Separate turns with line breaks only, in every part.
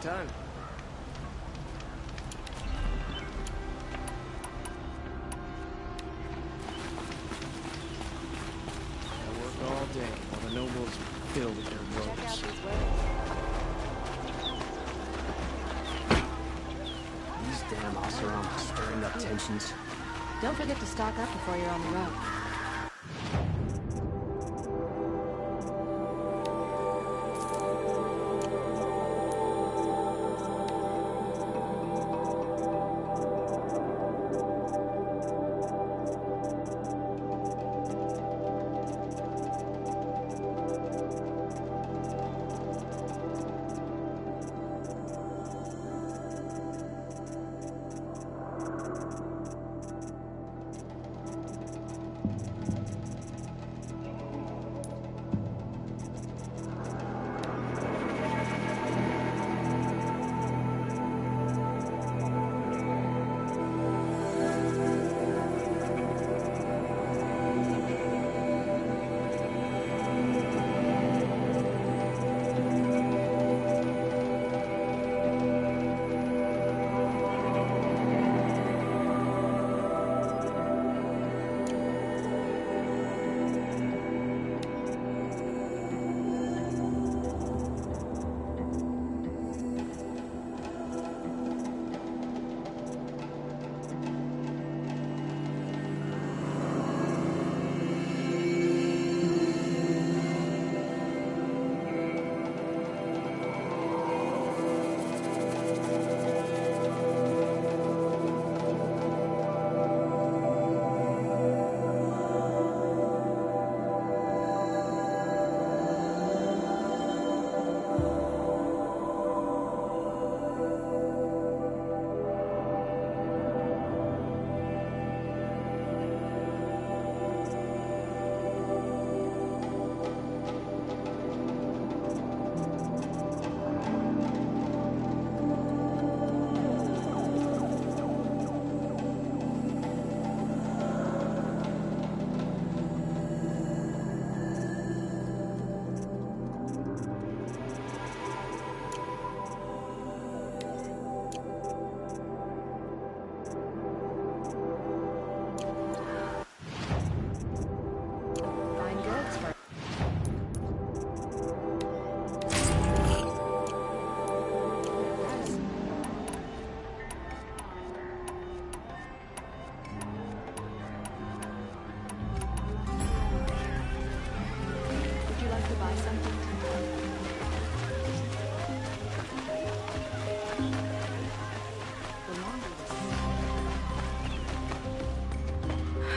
Anytime. I work all day while the nobles build their roads.
These damn Oseram stirring up tensions.
Don't forget to stock up before you're on the road.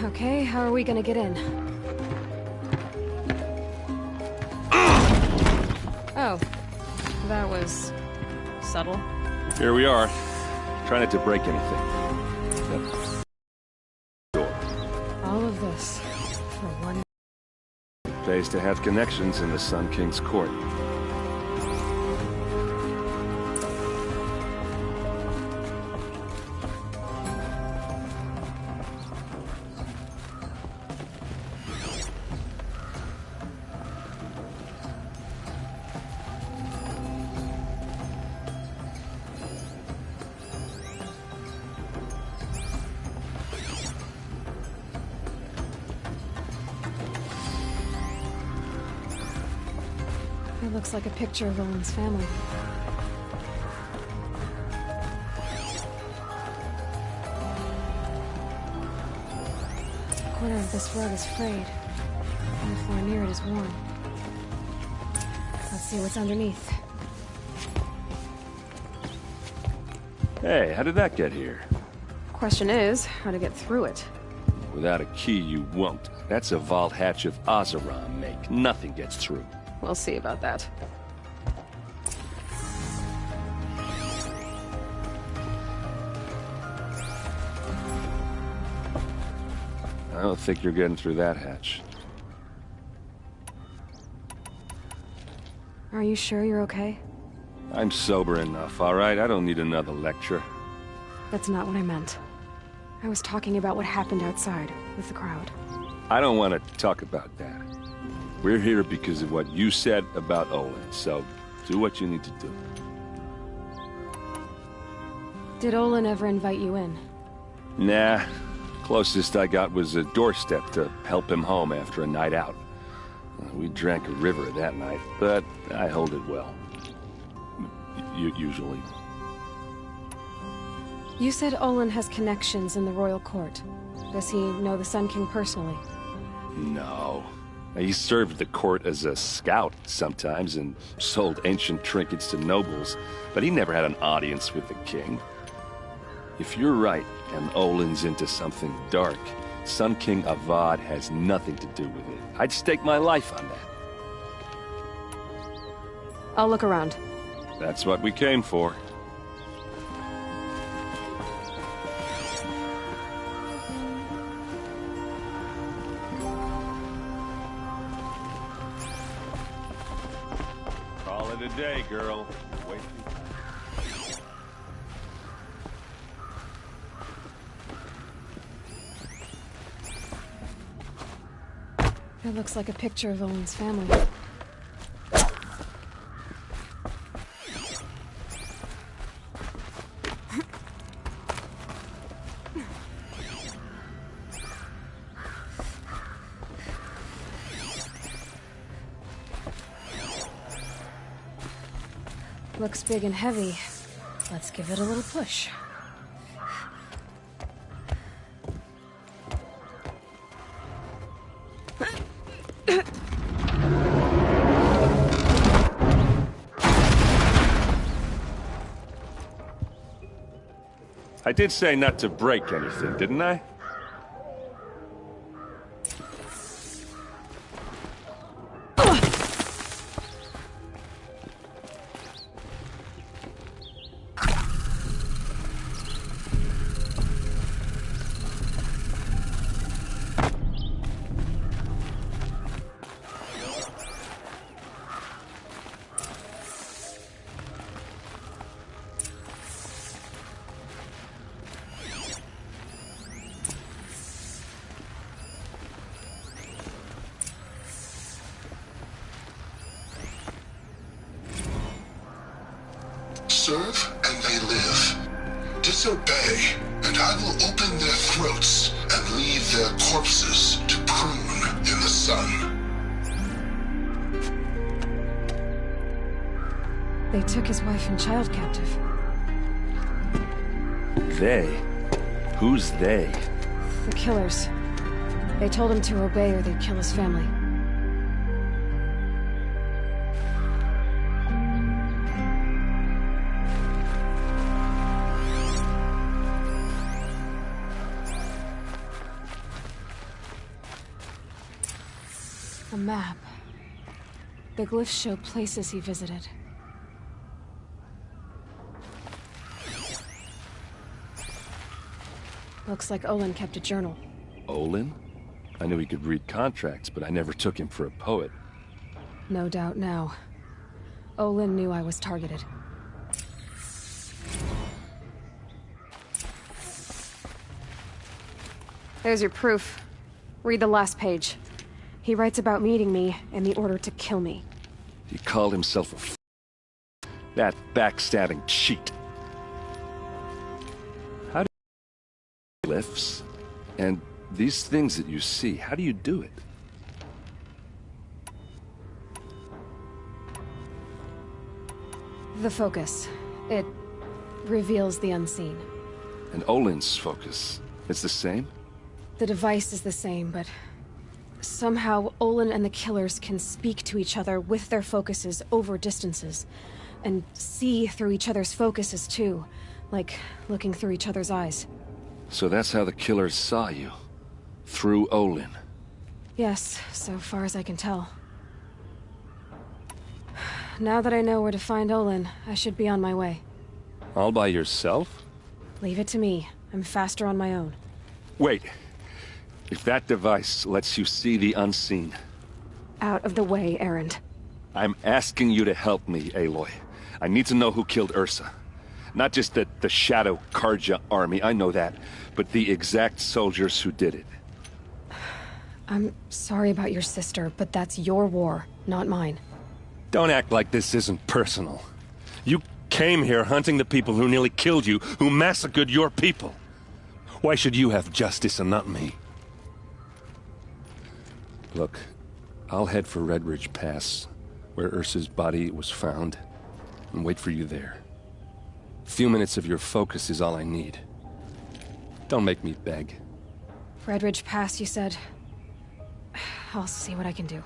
Okay, how are we gonna get in? Oh, that was subtle.
Here we are. Try not to break anything.
All of this for one.
It pays to have connections in the Sun King's court.
It looks like a picture of Owen's family. The corner of this rug is frayed, and the floor near it is worn. Let's see what's underneath.
Hey, how did that get here?
Question is, how to get through it.
Without a key, you won't. That's a vault hatch of Oseram make. Nothing gets through.
We'll see about that.
I don't think you're getting through that hatch.
Are you sure you're okay?
I'm sober enough, all right? I don't need another lecture.
That's not what I meant. I was talking about what happened outside, with the crowd.
I don't want to talk about that. We're here because of what you said about Olin, so do what you need to do.
Did Olin ever invite you in?
Nah. Closest I got was a doorstep to help him home after a night out. We drank a river that night, but I hold it well. Usually.
You said Olin has connections in the royal court. Does he know the Sun King personally?
No. He served the court as a scout sometimes and sold ancient trinkets to nobles, but he never had an audience with the king. If you're right, and Olin's into something dark, Sun King Avad has nothing to do with it. I'd stake my life on that.
I'll look around.
That's what we came for. Call it a day, girl. Wait.
That looks like a picture of Olin's family. Looks big and heavy. Let's give it a little push.
I did say not to break anything, didn't I?
Serve and they live. Disobey, and I will open their throats and leave their corpses to prune in the sun.
They took his wife and child captive.
They? Who's they?
The killers. They told him to obey or they'd kill his family. A map. The glyphs show places he visited. Looks like Olin kept a journal.
Olin? I knew he could read contracts, but I never took him for a poet.
No doubt now. Olin knew I was targeted. There's your proof. Read the last page. He writes about meeting me and the order to kill me.
He called himself that backstabbing cheat. How do you glyphs? And these things that you see, how do you do it?
The focus. It reveals the unseen.
And Olin's focus, it's the same?
The device is the same, but somehow Olin and the killers can speak to each other with their focuses over distances. And see through each other's focuses too. Like looking through each other's eyes.
So that's how the killers saw you? Through Olin?
Yes, so far as I can tell. Now that I know where to find Olin, I should be on my way.
All by yourself?
Leave it to me. I'm faster on my own.
Wait. If that device lets you see the unseen...
Out of the way, Erend.
I'm asking you to help me, Aloy. I need to know who killed Ursa. Not just the Shadow Karja army, I know that, but the exact soldiers who did it.
I'm sorry about your sister, but that's your war, not mine.
Don't act like this isn't personal. You came here hunting the people who nearly killed you, who massacred your people. Why should you have justice and not me? Look, I'll head for Red Ridge Pass, where Ursa's body was found, and wait for you there. A few minutes of your focus is all I need. Don't make me beg.
Red Ridge Pass, you said? I'll see what I can do.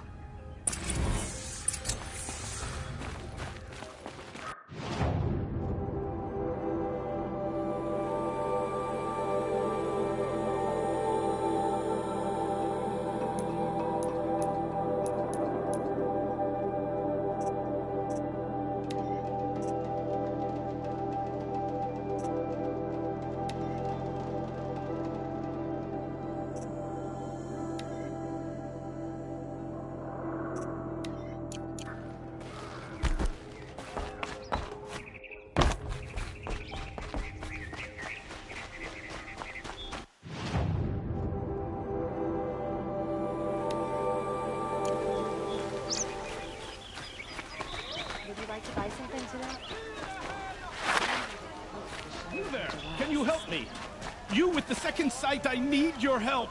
You with the second sight, I need your help.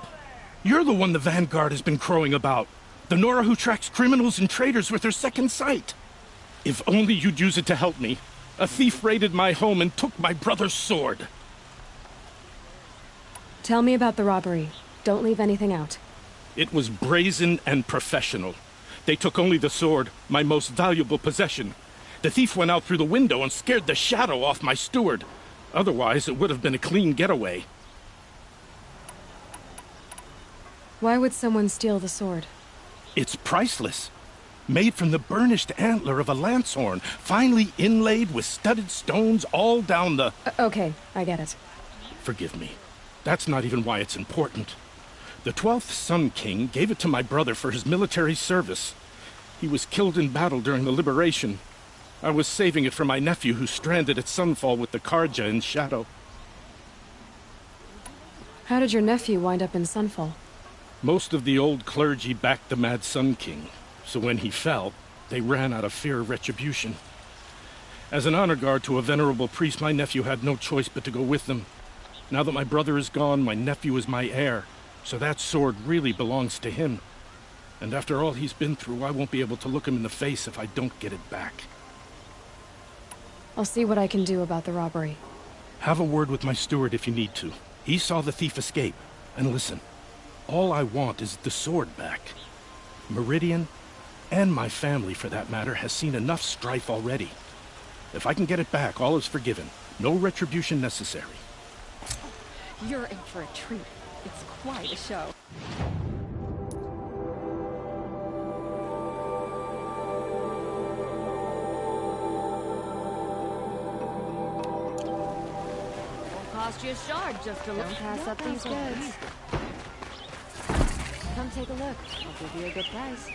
You're the one the Vanguard has been crowing about. The Nora who tracks criminals and traitors with her second sight. If only you'd use it to help me. A thief raided my home and took my brother's sword.
Tell me about the robbery. Don't leave anything out.
It was brazen and professional. They took only the sword, my most valuable possession. The thief went out through the window and scared the shadow off my steward. Otherwise, it would have been a clean getaway.
Why would someone steal the sword?
It's priceless. Made from the burnished antler of a lancehorn, finely inlaid with studded stones all down the...
Okay, I get it.
Forgive me. That's not even why it's important. The 12th Sun King gave it to my brother for his military service. He was killed in battle during the Liberation. I was saving it for my nephew who's stranded at Sunfall with the Carja in Shadow.
How did your nephew wind up in Sunfall?
Most of the old clergy backed the Mad Sun King, so when he fell, they ran out of fear of retribution. As an honor guard to a venerable priest, my nephew had no choice but to go with them. Now that my brother is gone, my nephew is my heir, so that sword really belongs to him. And after all he's been through, I won't be able to look him in the face if I don't get it back.
I'll see what I can do about the robbery.
Have a word with my steward if you need to. He saw the thief escape. And listen, all I want is the sword back. Meridian, and my family for that matter, has seen enough strife already. If I can get it back, all is forgiven. No retribution necessary.
You're in for a treat. It's quite a show.
Cost you a shard just to look.
Don't pass up these goods. Come take a look. I'll give you a good price.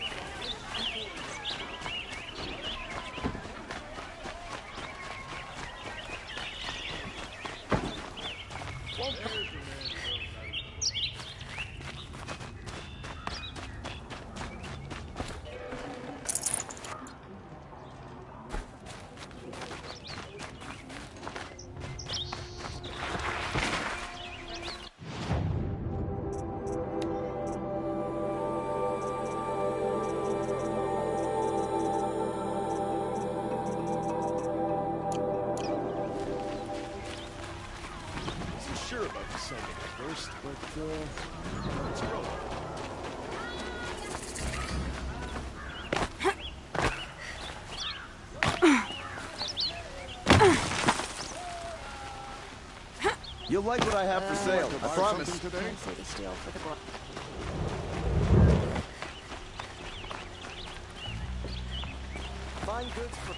Let's roll.
You'll like what I have for sale, I promise.
City steal for the glove.
Fine goods for...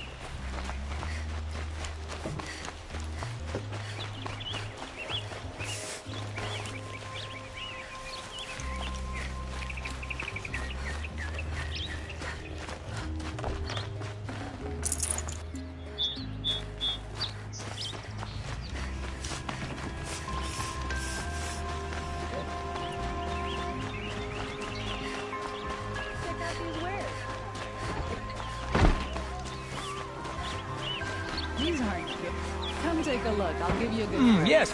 Come take a look. I'll give you a good grade.
Yes,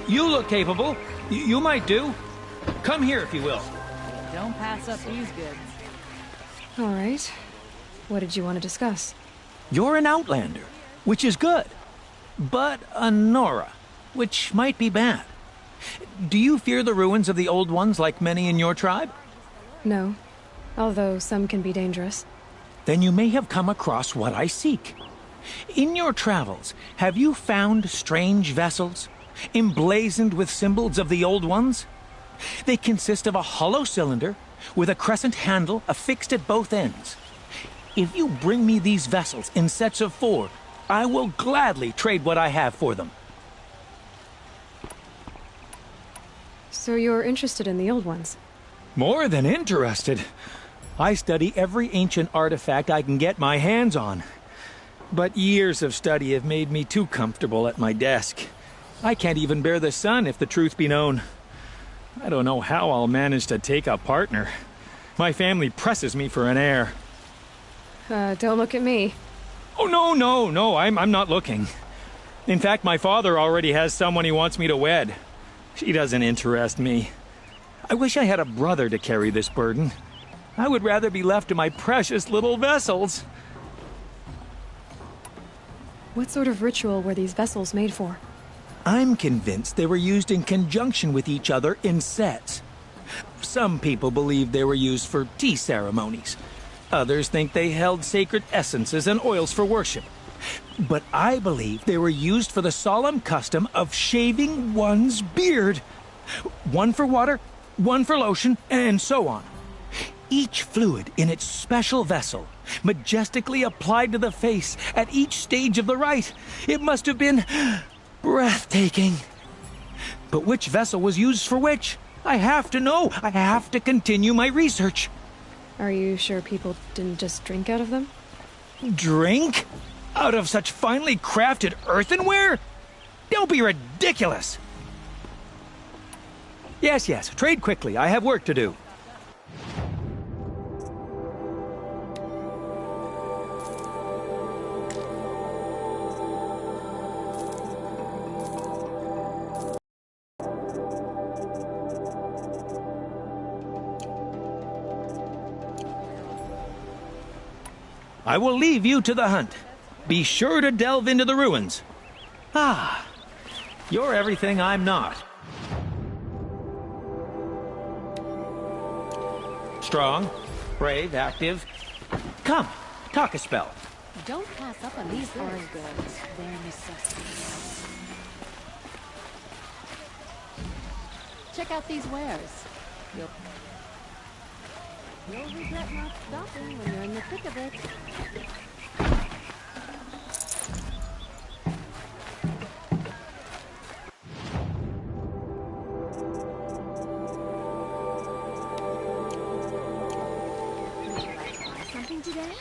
you look capable. You might do. Come here if you will.
Don't pass up these goods.
All right. What did you want to discuss?
You're an outlander, which is good. But a Nora, which might be bad. Do you fear the ruins of the Old Ones like many in your tribe?
No. Although some can be dangerous.
Then you may have come across what I seek. In your travels, have you found strange vessels, emblazoned with symbols of the Old Ones? They consist of a hollow cylinder with a crescent handle affixed at both ends. If you bring me these vessels in sets of 4, I will gladly trade what I have for them.
So you're interested in the Old Ones?
More than interested. I study every ancient artifact I can get my hands on. But years of study have made me too comfortable at my desk. I can't even bear the sun, if the truth be known. I don't know how I'll manage to take a partner. My family presses me for an heir.
Don't look at me.
Oh, no, I'm not looking. In fact, my father already has someone he wants me to wed. She doesn't interest me. I wish I had a brother to carry this burden. I would rather be left to my precious little vessels.
What sort of ritual were these vessels made for?
I'm convinced they were used in conjunction with each other in sets. Some people believe they were used for tea ceremonies. Others think they held sacred essences and oils for worship. But I believe they were used for the solemn custom of shaving one's beard. One for water, one for lotion, and so on. Each fluid in its special vessel, majestically applied to the face at each stage of the rite. It must have been breathtaking. But which vessel was used for which? I have to know. I have to continue my research.
Are you sure people didn't just drink out of them?
Drink? Out of such finely crafted earthenware? Don't be ridiculous. Yes, trade quickly. I have work to do. I will leave you to the hunt. Be sure to delve into the ruins. Ah, you're everything I'm not. Strong, brave, active. Come, talk a spell.
Don't pass up on these foreign goods. They're necessities. Check out these wares. You'll regret not stopping when you're in the thick of it. Would you like to buy something today?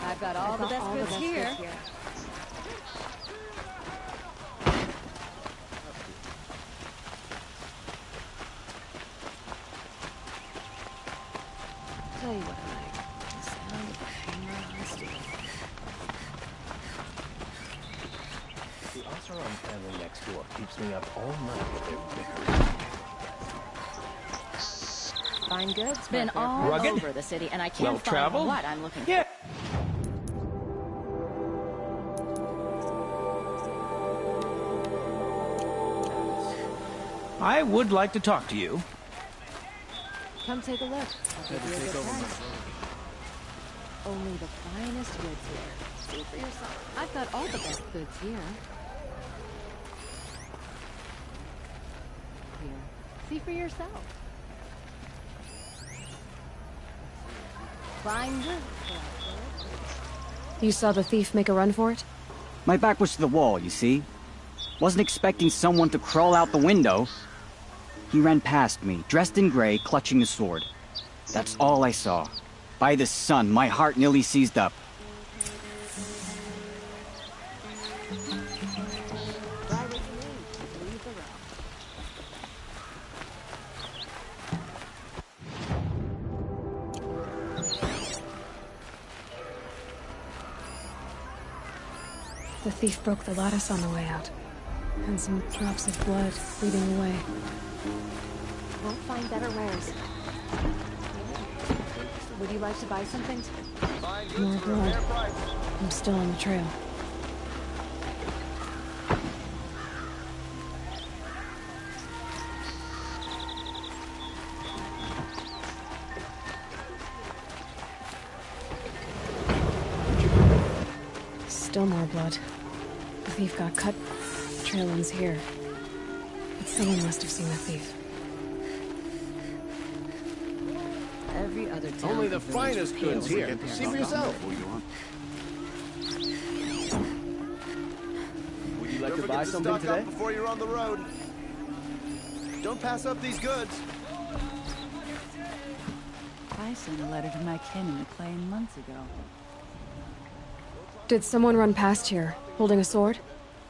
I've got all the best goods here. Tell you what I like. The sound of the hammer on steel.
The Oseram family next door keeps me up all night with their bickering.
Fine goods been all
Rugged?
over the city, and I can't
Well
find
traveled?
what I'm looking
Yeah.
for.
I would like to talk to you.
Come take a look. I'll give you a good price. Only the finest goods here. See for yourself. I've got all the best goods here. Here. See for yourself. Fine goods.
You saw the thief make a run for it?
My back was to the wall, you see. Wasn't expecting someone to crawl out the window. He ran past me, dressed in gray, clutching a sword. That's all I saw. By the sun, my heart nearly seized up.
The thief broke the lattice on the way out. And some drops of blood bleeding away.
Won't find better wares. Would you like to buy something?
More blood. I'm still on the trail. Still more blood. The thief got cut. The trail ends here. But someone must have seen the thief.
Every other town.
Only the finest goods here. See for yourself. Would you like to buy something today? Before you're on the road. Don't pass up these goods.
I sent a letter to my kin in McLean months ago.
Did someone run past here, holding a sword?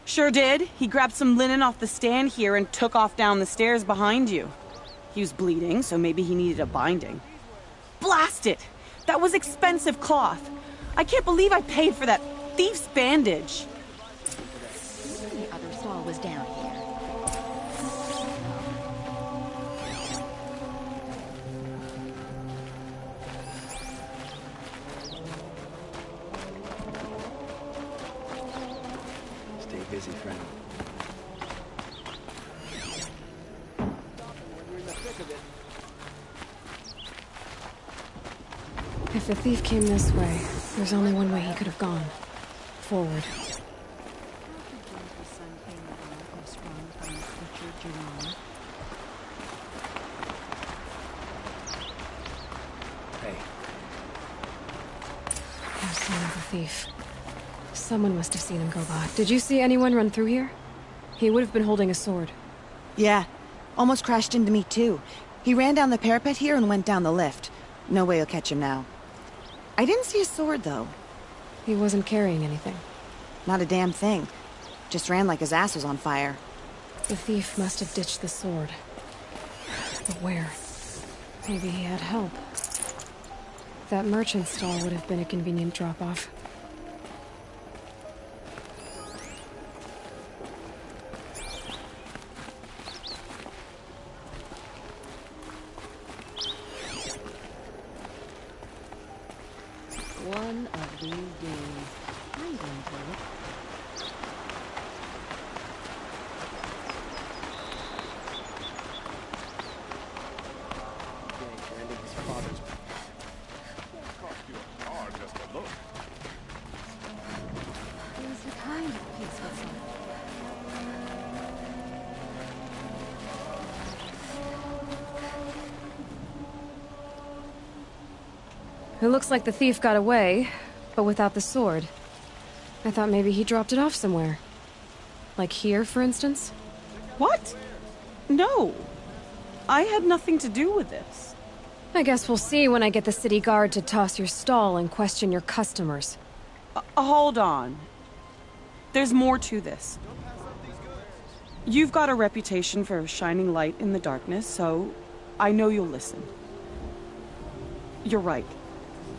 Sure did. He grabbed some linen off the stand here and took off down the stairs behind you. He was bleeding, so maybe he needed a binding. Blast it! That was expensive cloth. I can't believe I paid for that thief's bandage.
The other stall was down here.
Stay busy, friend.
If the thief came this way, there's only one way he could have gone. Forward.
Hey.
No sign of the thief. Someone must have seen him go by. Did you see anyone run through here? He would have been holding a sword.
Yeah. Almost crashed into me, too. He ran down the parapet here and went down the lift. No way you'll catch him now. I didn't see a sword, though.
He wasn't carrying anything.
Not a damn thing. Just ran like his ass was on fire.
The thief must have ditched the sword. But where? Maybe he had help. That merchant stall would have been a convenient drop-off.
One of these days, I'm going to look. There's a kind of peaceful side.
It looks like the thief got away, but without the sword. I thought maybe he dropped it off somewhere. Like here, for instance?
What? No. I had nothing to do with this.
I guess we'll see when I get the city guard to toss your stall and question your customers.
Hold on. There's more to this. You've got a reputation for shining light in the darkness, so I know you'll listen. You're right.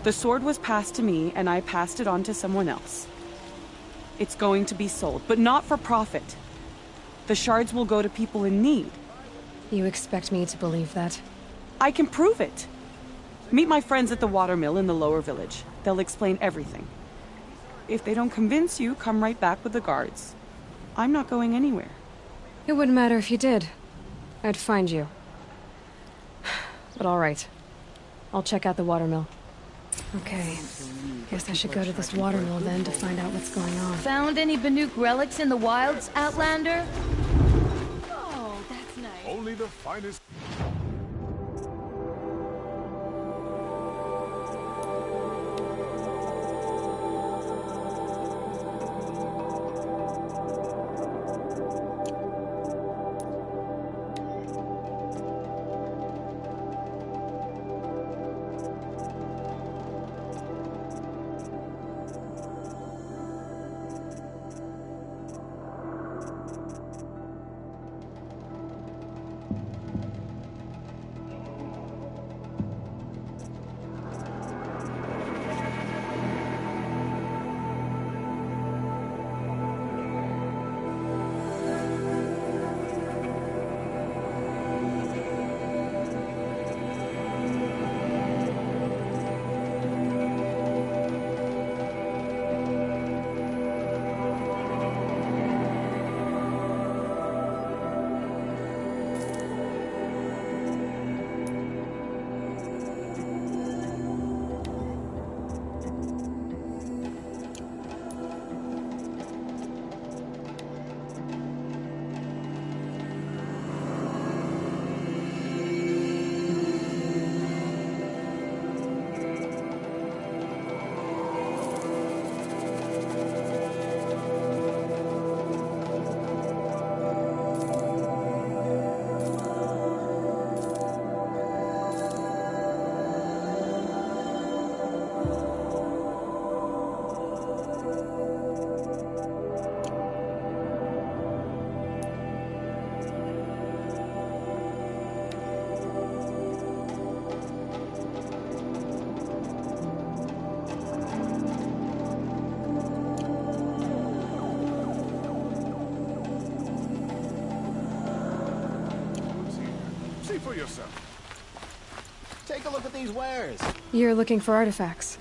The sword was passed to me, and I passed it on to someone else. It's going to be sold, but not for profit. The shards will go to people in need.
You expect me to believe that?
I can prove it. Meet my friends at the watermill in the lower village. They'll explain everything. If they don't convince you, come right back with the guards. I'm not going anywhere.
It wouldn't matter if you did. I'd find you. But all right. I'll check out the watermill. Okay. Guess I should go to this watermill then to find out what's going on.
Found any Banuk relics in the wilds, Outlander?
Oh, that's nice.
Only the finest.
look at these wares.
You're looking for artifacts.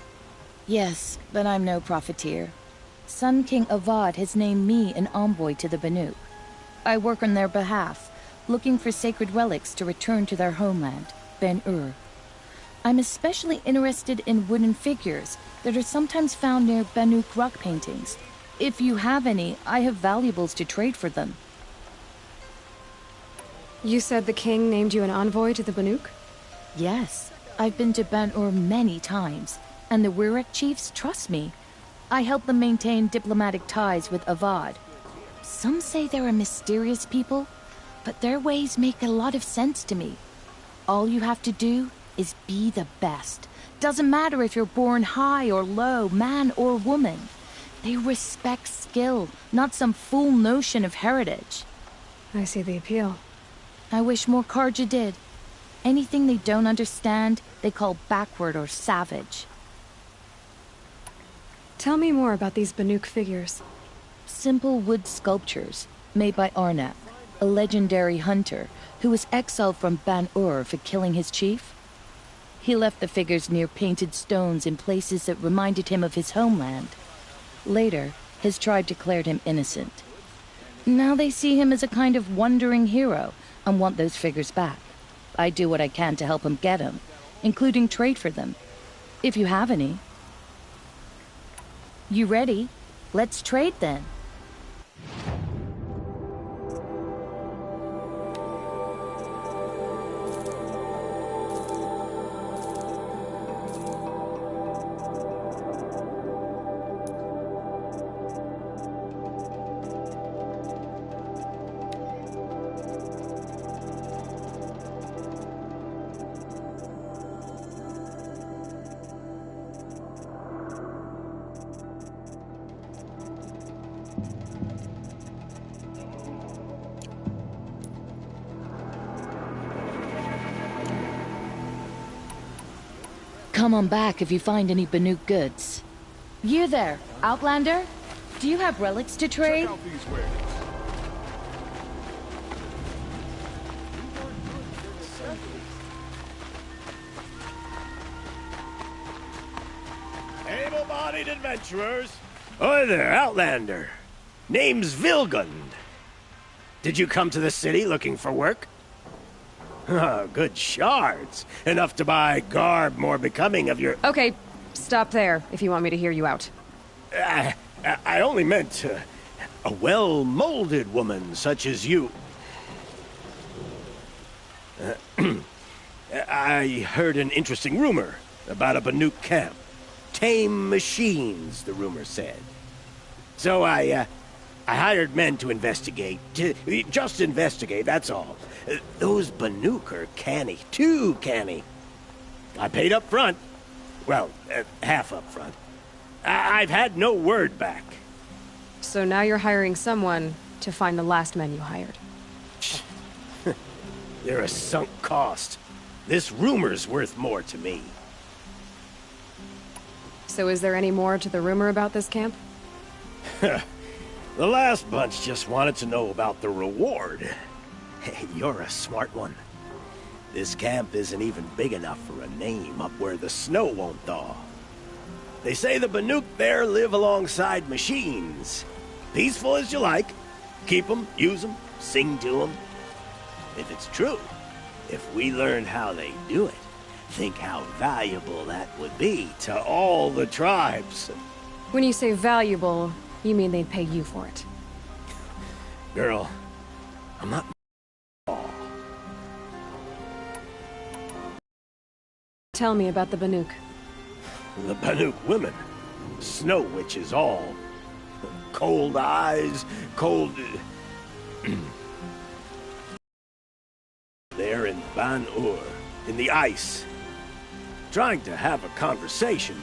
Yes, but I'm no profiteer. Sun King Avad has named me an envoy to the Banuk. I work on their behalf, looking for sacred relics to return to their homeland, Ben-Ur. I'm especially interested in wooden figures that are sometimes found near Banuk rock paintings. If you have any, I have valuables to trade for them.
You said the king named you an envoy to the Banuk?
Yes, I've been to Ben-Ur many times, and the Wirek chiefs trust me. I help them maintain diplomatic ties with Avad. Some say they're a mysterious people, but their ways make a lot of sense to me. All you have to do is be the best. Doesn't matter if you're born high or low, man or woman. They respect skill, not some fool notion of heritage.
I see the appeal.
I wish more Carja did. Anything they don't understand, they call backward or savage.
Tell me more about these Banuk figures.
Simple wood sculptures, made by Arnak, a legendary hunter who was exiled from Ban-Ur for killing his chief. He left the figures near painted stones in places that reminded him of his homeland. Later, his tribe declared him innocent. Now they see him as a kind of wandering hero and want those figures back. I do what I can to help him get them, including trade for them, if you have any. You ready? Let's trade then. Come on back if you find any Banuk goods. You there, Outlander? Do you have relics to trade?
Check out these wares.
Able-bodied adventurers. Oi there, Outlander. Name's Vilgund. Did you come to the city looking for work? Oh, good shards. Enough to buy garb more becoming of your...
Okay, stop there if you want me to hear you out.
I only meant a well-molded woman such as you. I heard an interesting rumor about a Banuk camp. Tame machines, the rumor said. So I hired men to investigate. Just investigate, that's all. Those Banuk are canny, too canny. I paid up front. Well, half up front. I've had no word back.
So now you're hiring someone to find the last men you hired.
They're a sunk cost. This rumor's worth more to me.
So is there any more to the rumor about this camp?
The last bunch just wanted to know about the reward. Hey, you're a smart one. This camp isn't even big enough for a name up where the snow won't thaw. They say the Banuk there live alongside machines. Peaceful as you like. Keep them, use them, sing to them. If it's true, if we learned how they do it, think how valuable that would be to all the tribes.
When you say valuable, you mean they'd pay you for it.
Girl, I'm not...
Tell me about the Banuk.
The Banuk women. Snow witches all. Cold eyes, cold... They're in Ban-Ur, in the ice. Trying to have a conversation.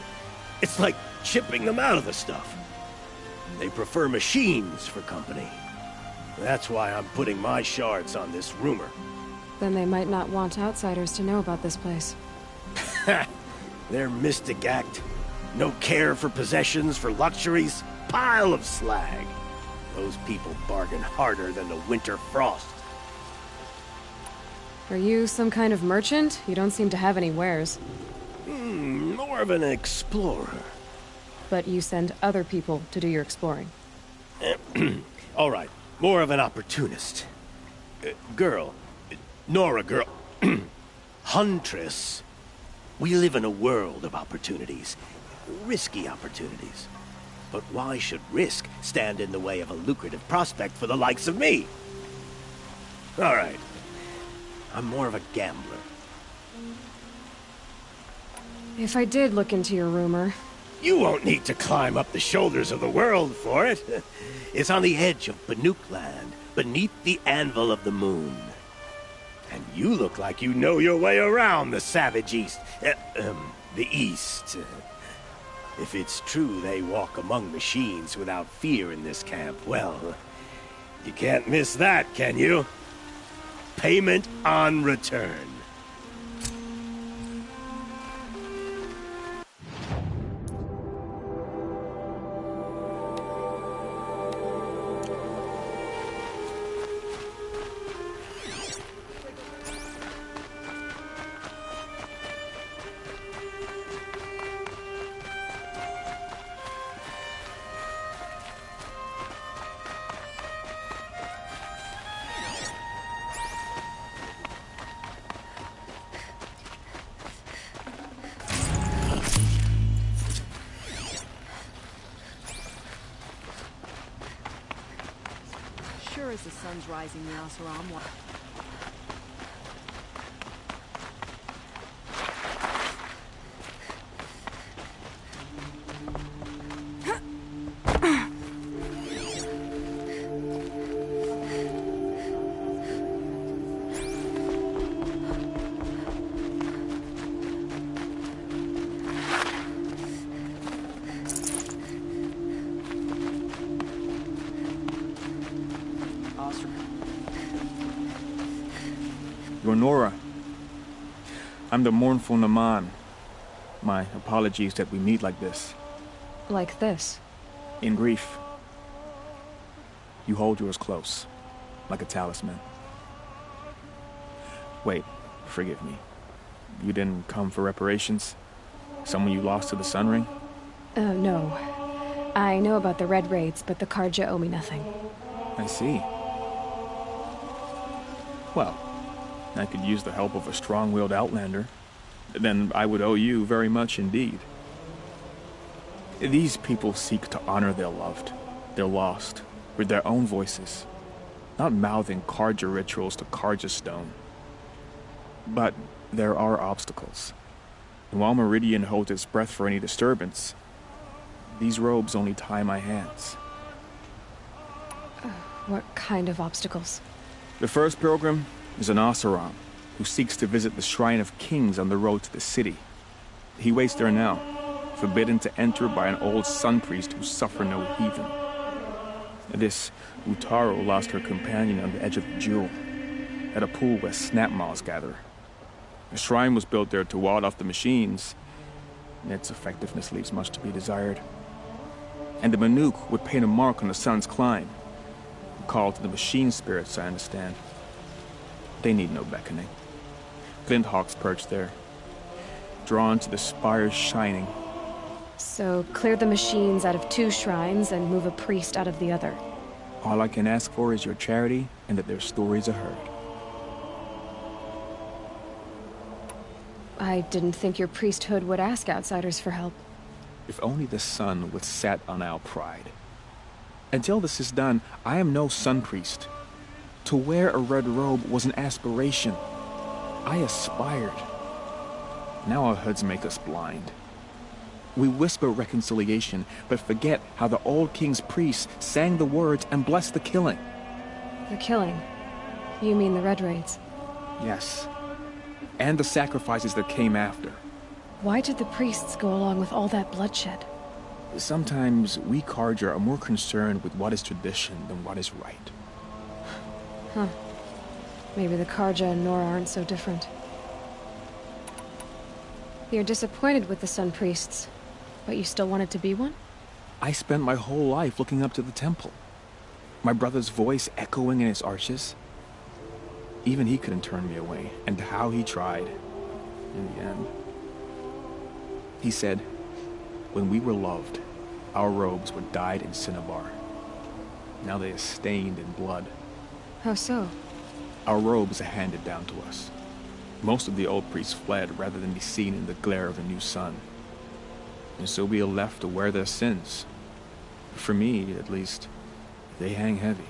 It's like chipping them out of the stuff. They prefer machines for company. That's why I'm putting my shards on this rumor.
Then they might not want outsiders to know about this place.
Their mystic act. No care for possessions, for luxuries. Pile of slag. Those people bargain harder than the winter frost.
Are you some kind of merchant? You don't seem to have any wares.
More of an explorer.
But you send other people to do your exploring.
All right, more of an opportunist. Girl. Nora girl. Huntress. We live in a world of opportunities. Risky opportunities. But why should risk stand in the way of a lucrative prospect for the likes of me? All right. I'm more of a gambler.
If I did look into your rumor...
You won't need to climb up the shoulders of the world for it. It's on the edge of Banuk land, beneath the anvil of the moon. And you look like you know your way around the savage east. The east. If it's true they walk among machines without fear in this camp, well, you can't miss that, can you? Payment on return.
Sure as the sun's rising, the Oseram.
You're Nora. I'm the mournful Naman. My apologies that we meet like this.
Like this?
In grief. You hold yours close, like a talisman. Wait, forgive me. You didn't come for reparations? Someone you lost to the Sun Ring?
No. I know about the Red Raids, but the Carja owe me nothing.
I see. Well, I could use the help of a strong-willed outlander. Then I would owe you very much indeed. These people seek to honor their loved, their lost, with their own voices, not mouthing Carja rituals to Carja stone. But there are obstacles. And while Meridian holds its breath for any disturbance, these robes only tie my hands.
What kind of obstacles?
The first pilgrim is an Oseram who seeks to visit the Shrine of Kings on the road to the city. He waits there now, forbidden to enter by an old sun priest who suffered no heathen. This Utaro lost her companion on the edge of the jewel, at a pool where snap moths gather. The shrine was built there to ward off the machines, and its effectiveness leaves much to be desired. And the Banuk would paint a mark on the sun's climb, a call to the machine spirits, I understand. They need no beckoning. Glint hawks perch there, drawn to the spire's shining.
So, clear the machines out of 2 shrines and move a priest out of the other.
All I can ask for is your charity and that their stories are heard.
I didn't think your priesthood would ask outsiders for help.
If only the sun would set on our pride. Until this is done, I am no sun priest. To wear a red robe was an aspiration. I aspired. Now our hoods make us blind. We whisper reconciliation, but forget how the old king's priests sang the words and blessed the killing.
The killing? You mean the Red Raids?
Yes. And the sacrifices that came after.
Why did the priests go along with all that bloodshed?
Sometimes we Carja are more concerned with what is tradition than what is right.
Huh. Maybe the Carja and Nora aren't so different. You're disappointed with the Sun Priests, but you still wanted to be one?
I spent my whole life looking up to the temple. My brother's voice echoing in its arches. Even he couldn't turn me away, and how he tried in the end. He said, when we were loved, our robes were dyed in cinnabar. Now they are stained in blood.
How so?
Our robes are handed down to us. Most of the old priests fled rather than be seen in the glare of a new sun. And so we are left to wear their sins. For me, at least, they hang heavy.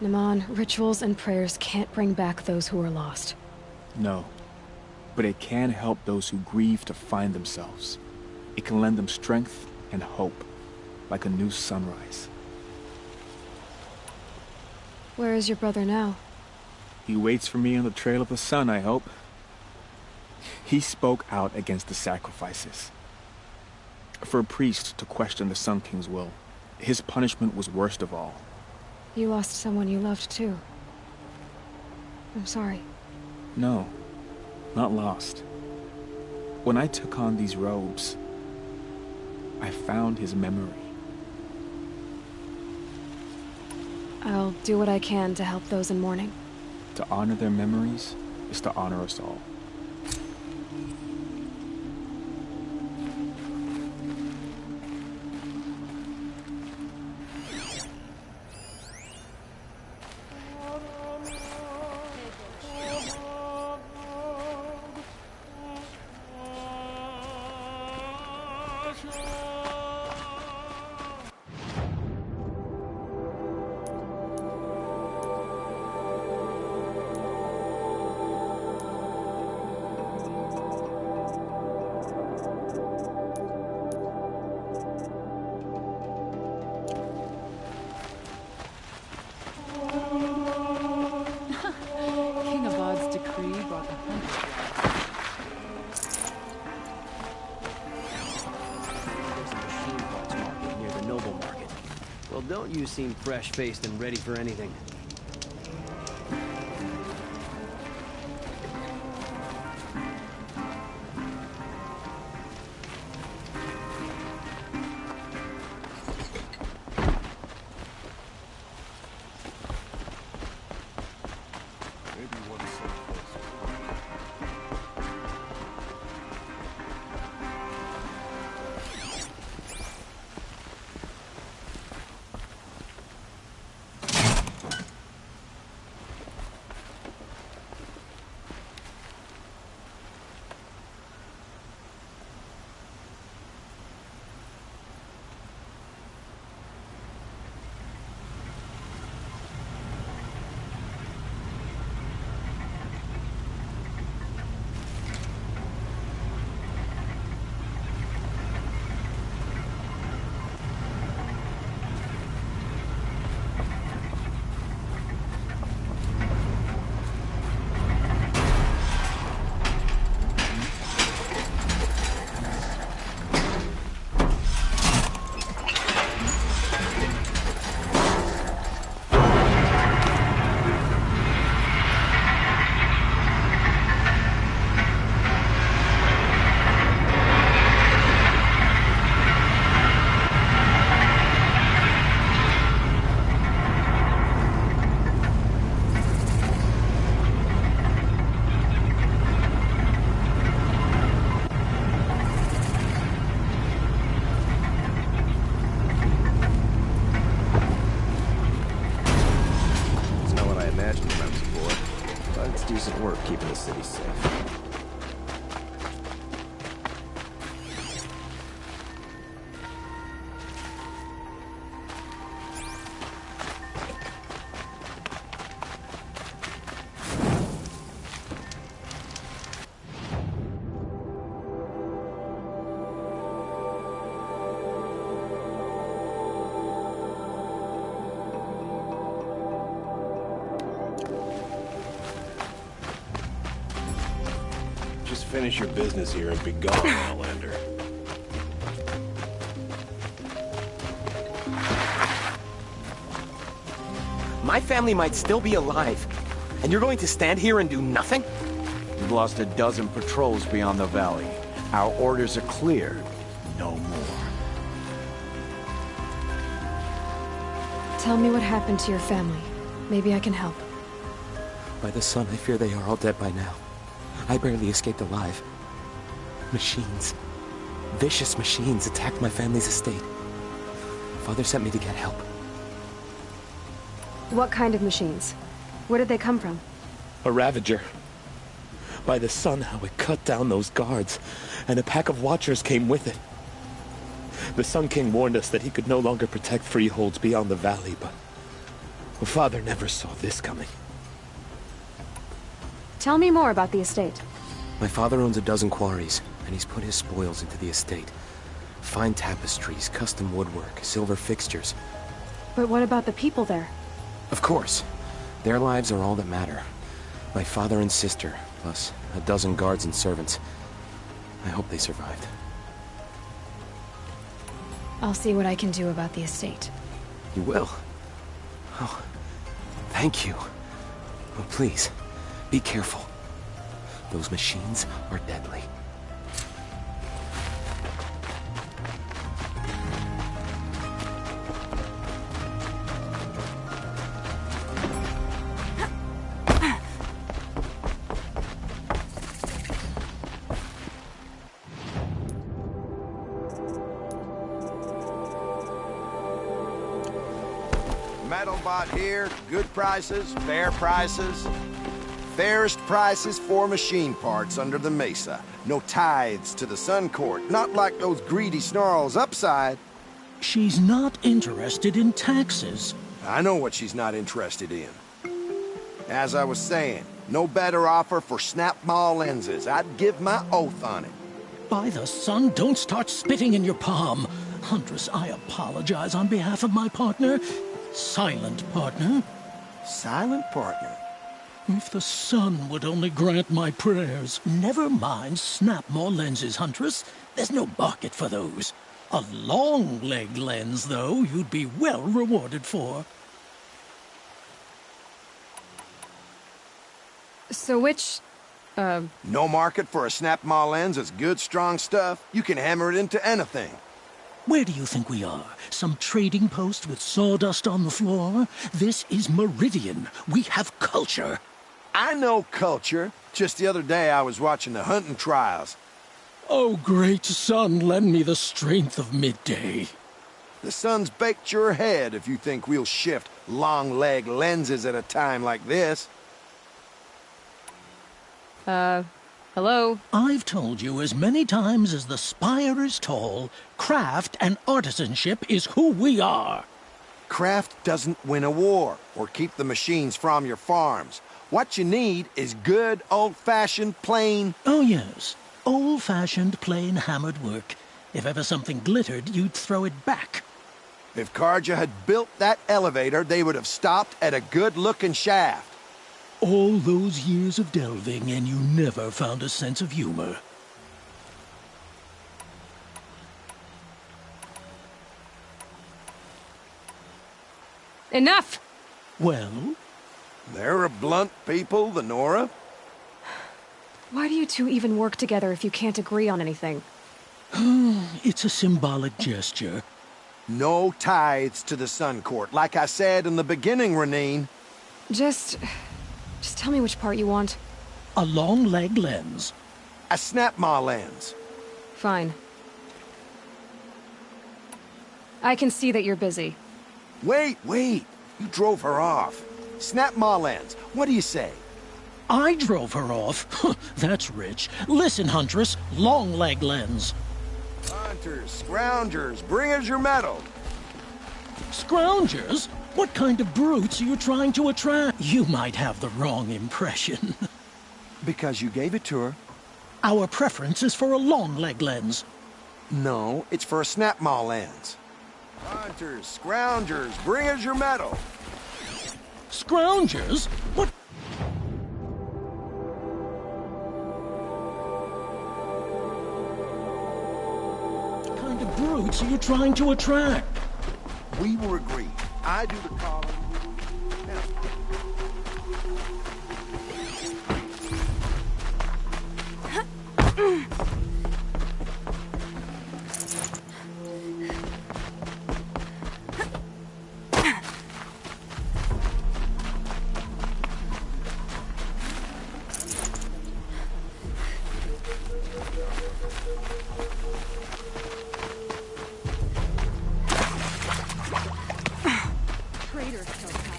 Naman, rituals and prayers can't bring back those who are lost.
No. But it can help those who grieve to find themselves. It can lend them strength and hope, like a new sunrise.
Where is your brother now?
He waits for me on the trail of the sun, I hope. He spoke out against the sacrifices. For a priest to question the Sun King's will, his punishment was worst of all.
You lost someone you loved too. I'm sorry.
No, not lost. When I took on these robes, I found his memory.
I'll do what I can to help those in mourning.
To honor their memories is to honor us all.
Don't you seem fresh-faced and ready for anything?
Decent work keeping the city safe. Finish your business here and be gone, Outlander.
My family might still be alive, and you're going to stand here and do nothing?
We've lost a dozen patrols beyond the valley. Our orders are clear. No more.
Tell me what happened to your family. Maybe I can help.
By the sun, I fear they are all dead by now. I barely escaped alive. Machines. Vicious machines attacked my family's estate. Father sent me to get help.
What kind of machines? Where did they come from?
A Ravager. By the sun, how it cut down those guards, and a pack of Watchers came with it. The Sun King warned us that he could no longer protect freeholds beyond the valley, but Father never saw this coming.
Tell me more about the estate.
My father owns a dozen quarries, and he's put his spoils into the estate. Fine tapestries, custom woodwork, silver fixtures.
But what about the people there?
Of course. Their lives are all that matter. My father and sister, plus a dozen guards and servants. I hope they survived.
I'll see what I can do about the estate.
You will? Oh, thank you. Oh, please, be careful. Those machines are deadly.
Metalbot here, good prices, fair prices. Fairest prices for machine parts under the mesa. No tithes to the Sun Court, not like those greedy snarls upside.
She's not interested in taxes.
I know what she's not interested in. As I was saying, no better offer for Snap-Maw lenses. I'd give my oath on it.
By the sun, don't start spitting in your palm. Huntress, I apologize on behalf of my partner. Silent partner.
Silent partner?
If the sun would only grant my prayers. Never mind Snap-Maw lenses, Huntress. There's no market for those. A long leg lens, though, you'd be well rewarded for.
So which,
No market for a Snap-Maw lens is good, strong stuff. You can hammer it into anything.
Where do you think we are? Some trading post with sawdust on the floor? This is Meridian. We have culture.
I know culture. Just the other day I was watching the hunting trials.
Oh, great sun, lend me the strength of midday.
The sun's baked your head if you think we'll shift long leg lenses at a time like this.
Hello?
I've told you as many times as the spire is tall, craft and artisanship is who we are.
Craft doesn't win a war or keep the machines from your farms. What you need is good, old-fashioned, plain...
Oh, yes. Old-fashioned, plain hammered work. If ever something glittered, you'd throw it back.
If Carja had built that elevator, they would have stopped at a good-looking shaft.
All those years of delving, and you never found a sense of humor.
Enough!
Well?
They're a blunt people, the Nora.
Why do you two even work together if you can't agree on anything?
It's a symbolic gesture.
No tithes to the Sun Court, like I said in the beginning, Renine.
Just tell me which part you want.
A long leg lens.
A Snap-Maw lens.
Fine. I can see that you're busy.
Wait. You drove her off. Snap-Maw lens. What do you say?
I drove her off? That's rich. Listen, Huntress. Long leg lens.
Hunters, scroungers, bring us your metal.
Scroungers? What kind of brutes are you trying to attract? You might have the wrong impression.
Because you gave it to her.
Our preference is for a long leg lens.
No, it's for a Snap-Maw lens. Hunters, scroungers, bring us your metal.
Scroungers? What? What kind of brutes are you trying to attract?
We were agreed. I do the calling.
Traitors killed Pat.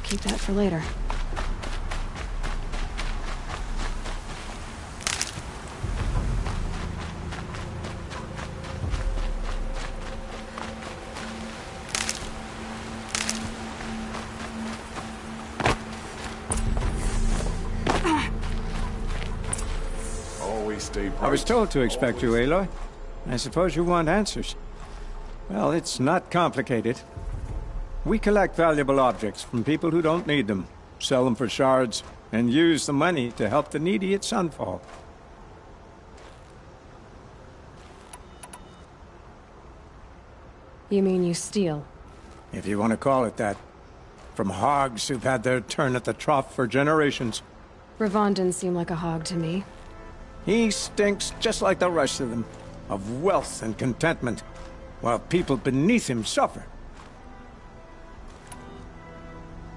Keep that for later.
Always stay bright.
I was told to expect you, Aloy. I suppose you want answers. Well, it's not complicated. We collect valuable objects from people who don't need them, sell them for shards, and use the money to help the needy at Sunfall.
You mean you steal?
If you want to call it that. From hogs who've had their turn at the trough for generations.
Ravon didn't seem like a hog to me.
He stinks just like the rest of them, of wealth and contentment, while people beneath him suffer.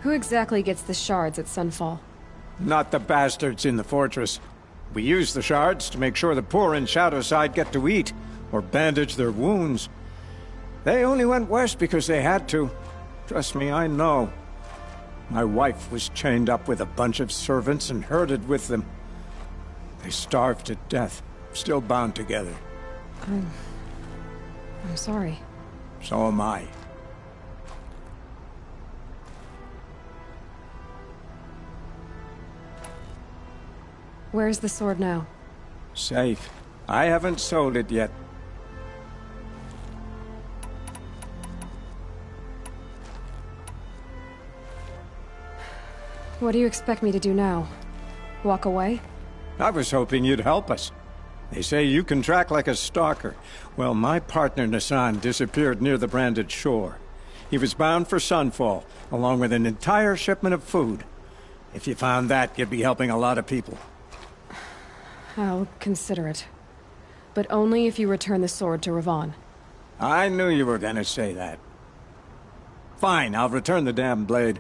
Who exactly gets the shards at Sunfall?
Not the bastards in the fortress. We use the shards to make sure the poor in Shadowside get to eat, or bandage their wounds. They only went west because they had to. Trust me, I know. My wife was chained up with a bunch of servants and herded with them. They starved to death, still bound together.
I'm sorry.
So am I.
Where's the sword now?
Safe. I haven't sold it yet.
What do you expect me to do now? Walk away?
I was hoping you'd help us. They say you can track like a stalker. Well, my partner Nassan disappeared near the Branded Shore. He was bound for Sunfall, along with an entire shipment of food. If you found that, you'd be helping a lot of people.
I'll consider it. But only if you return the sword to Ravon.
I knew you were gonna say that. Fine, I'll return the damn blade.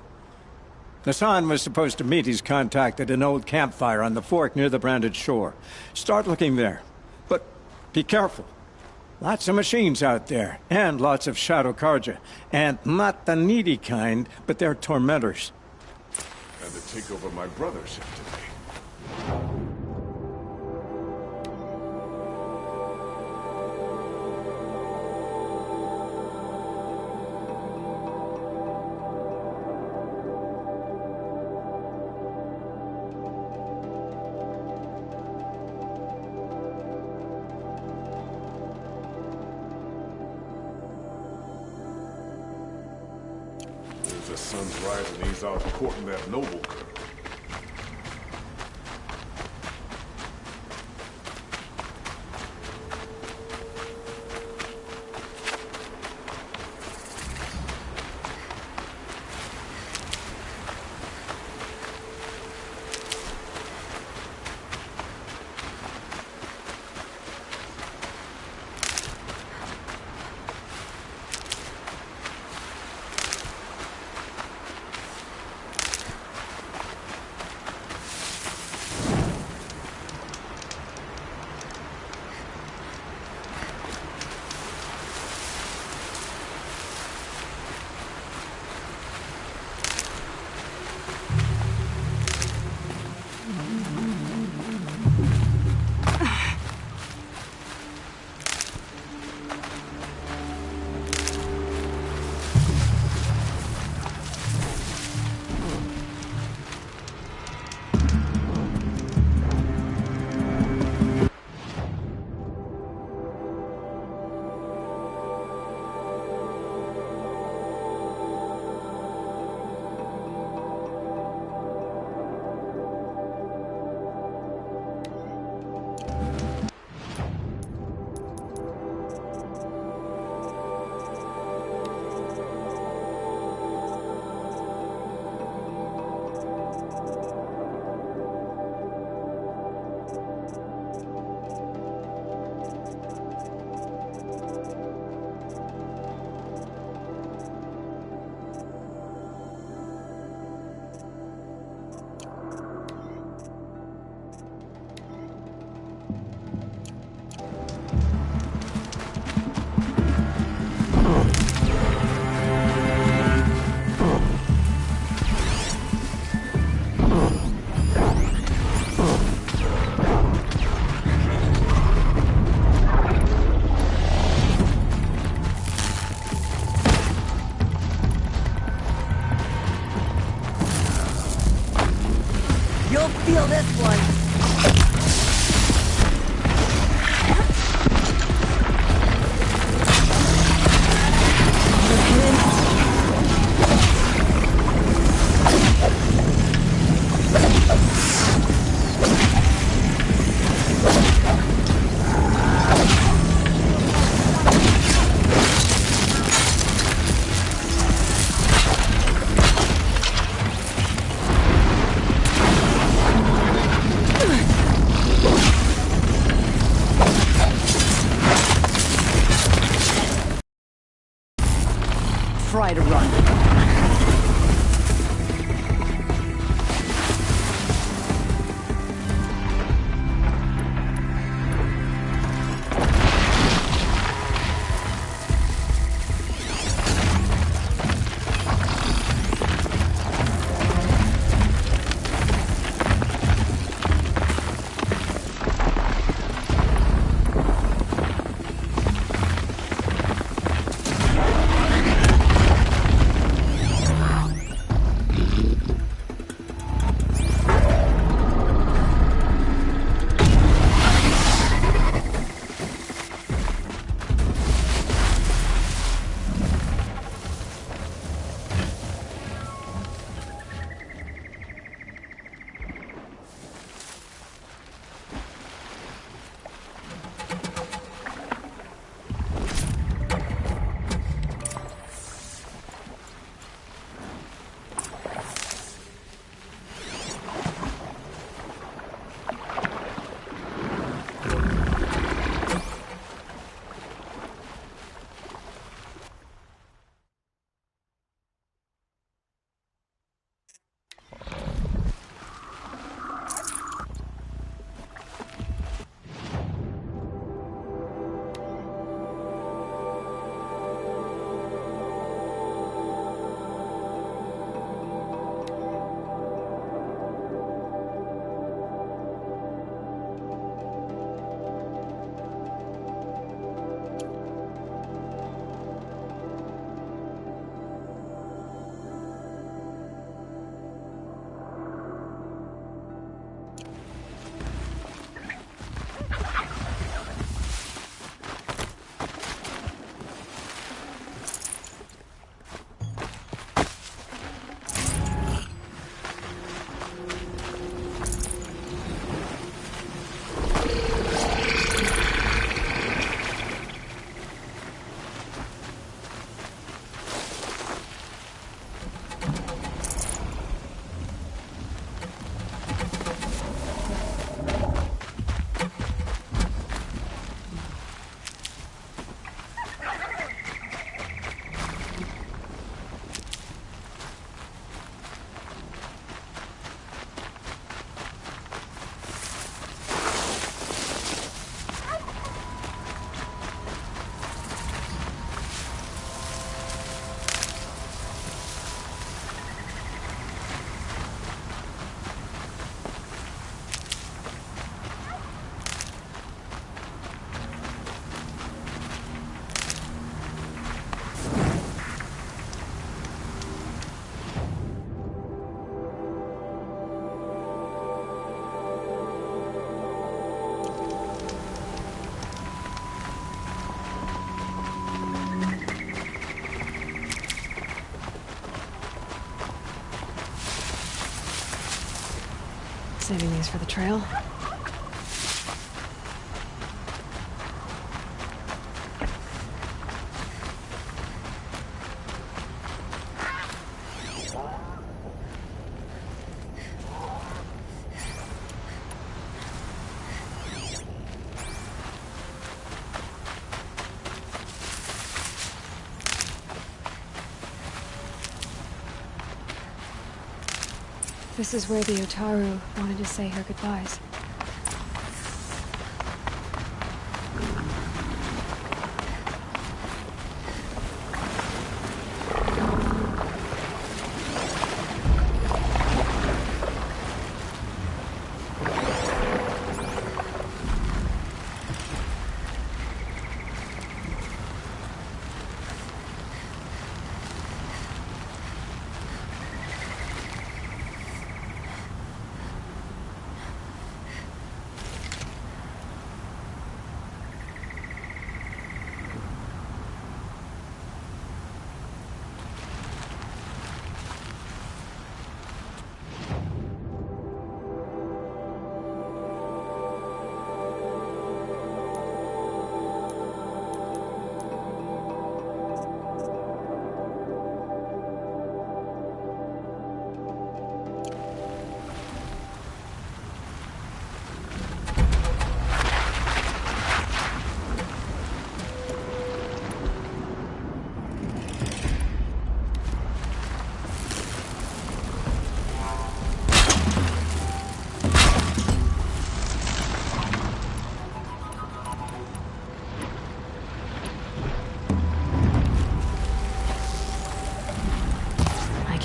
Nassan was supposed to meet his contact at an old campfire on the fork near the Branded Shore. Start looking there. But be careful. Lots of machines out there, and lots of Shadow Karja. And not the needy kind, but they're tormentors.
And to take over my brothership today. The sun's rising, he's out courting that noble girl.
try to run.
Saving these for the trail. This is where the Otaru wanted to say her goodbyes.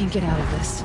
can get out of this.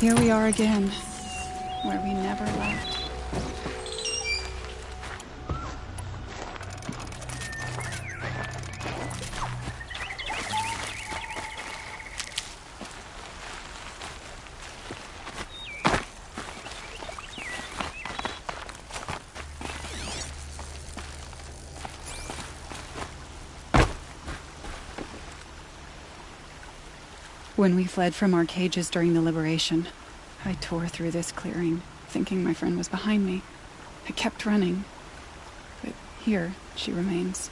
Here we are again, where we never left. When we fled from our cages during the liberation, I tore through this clearing, thinking my friend was behind me. I kept running, but here she remains.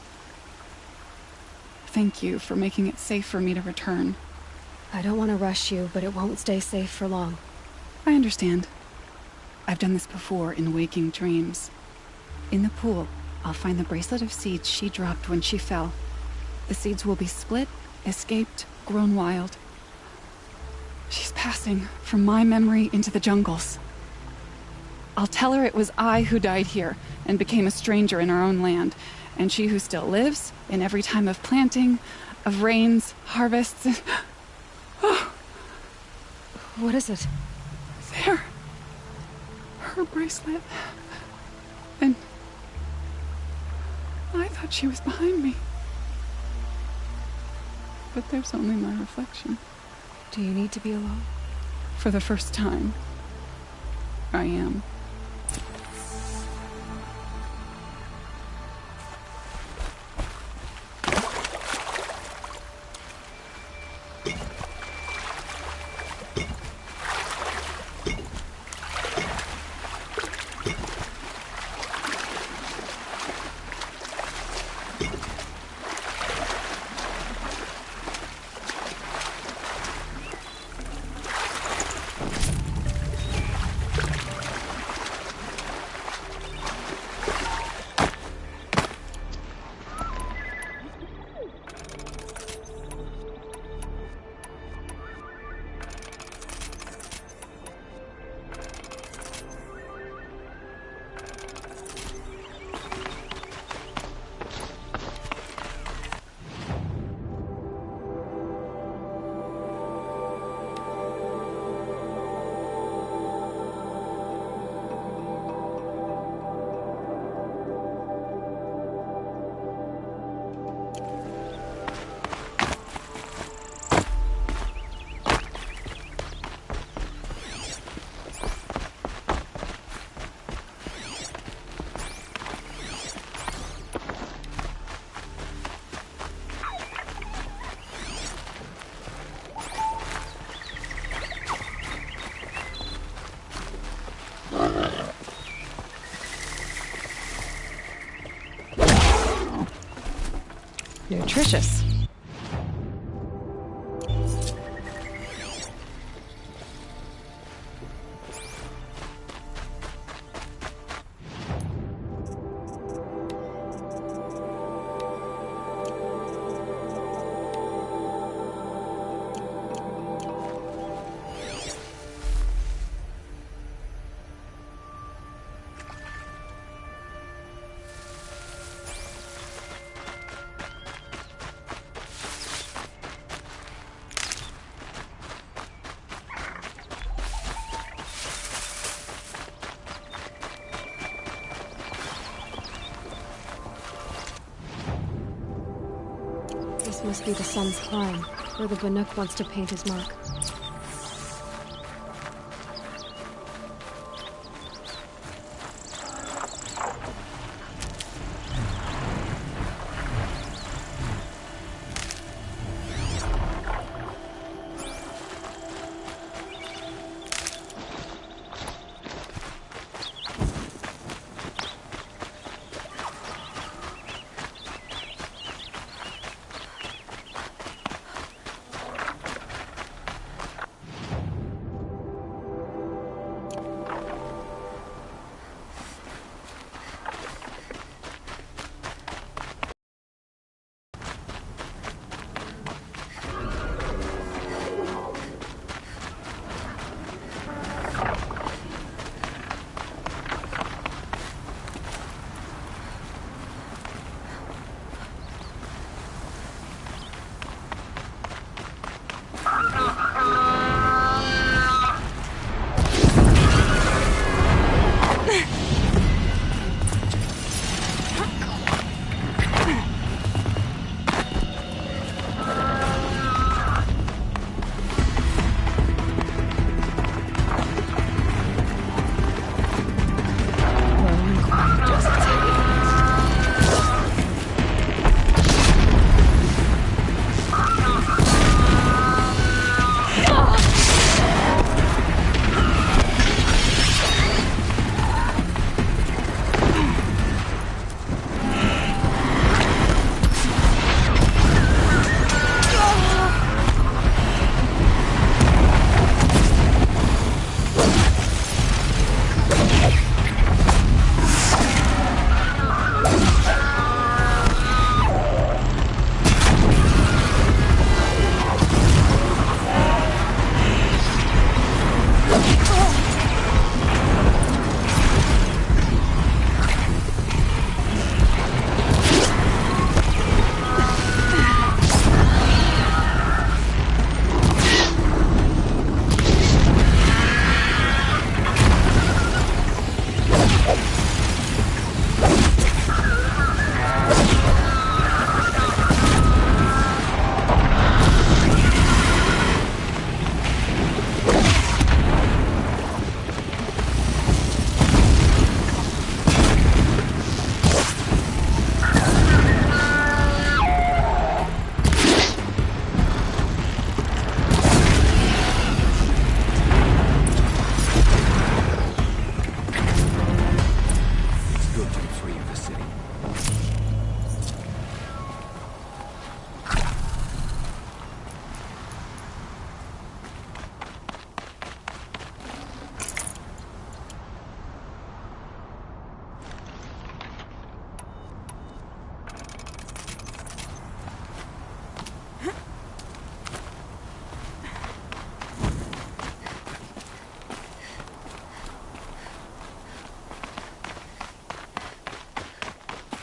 Thank you for making it safe for me to return.
I don't want to rush you, but it won't stay safe for long.
I understand. I've done this before in waking dreams. In the pool, I'll find the bracelet of seeds she dropped when she fell. The seeds will be split, escaped, grown wild. She's passing from my memory into the jungles. I'll tell her it was I who died here and became a stranger in our own land, and she who still lives in every time of planting, of rains, harvests, and... Oh.
What is it?
There. Her bracelet. And... I thought she was behind me. But there's only my reflection.
Do you need to be alone?
For the first time, I am.
nutritious. This must be the sun's climb, where the Banuk wants to paint his mark.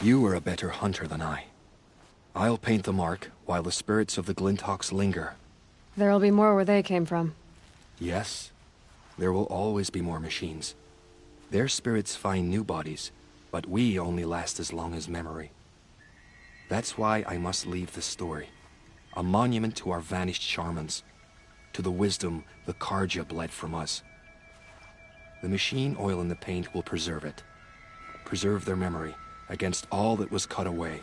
You are a better hunter than I. I'll paint the mark while the spirits of the Glinthawks linger.
There'll be more where they came from.
Yes, there will always be more machines. Their spirits find new bodies, but we only last as long as memory. That's why I must leave this story. A monument to our vanished shamans, to the wisdom the Carja bled from us. The machine oil in the paint will preserve it. Preserve their memory against all that was cut away.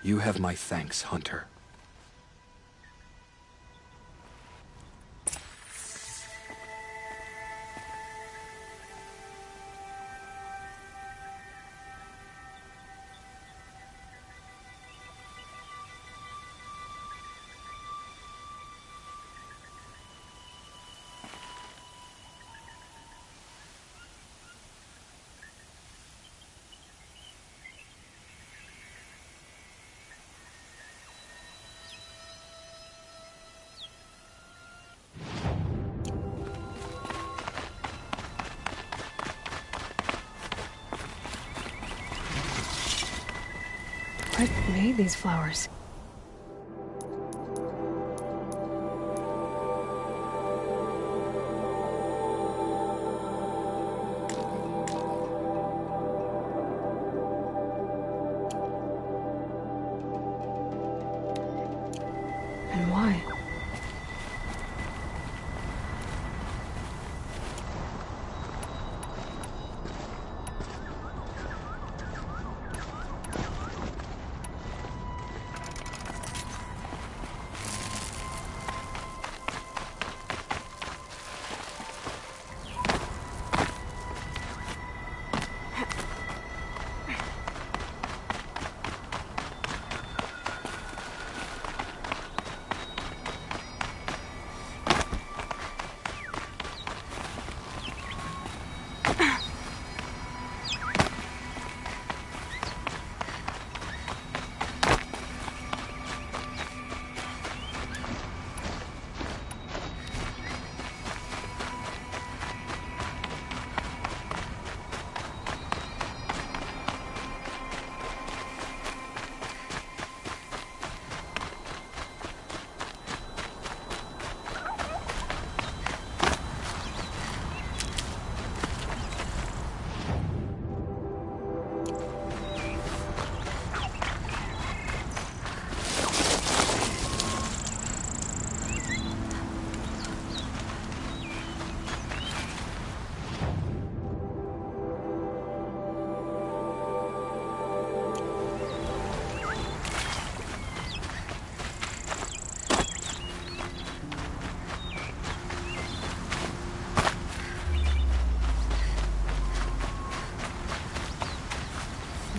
You have my thanks, Hunter.
What made these flowers? And why?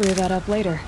Clear that up later.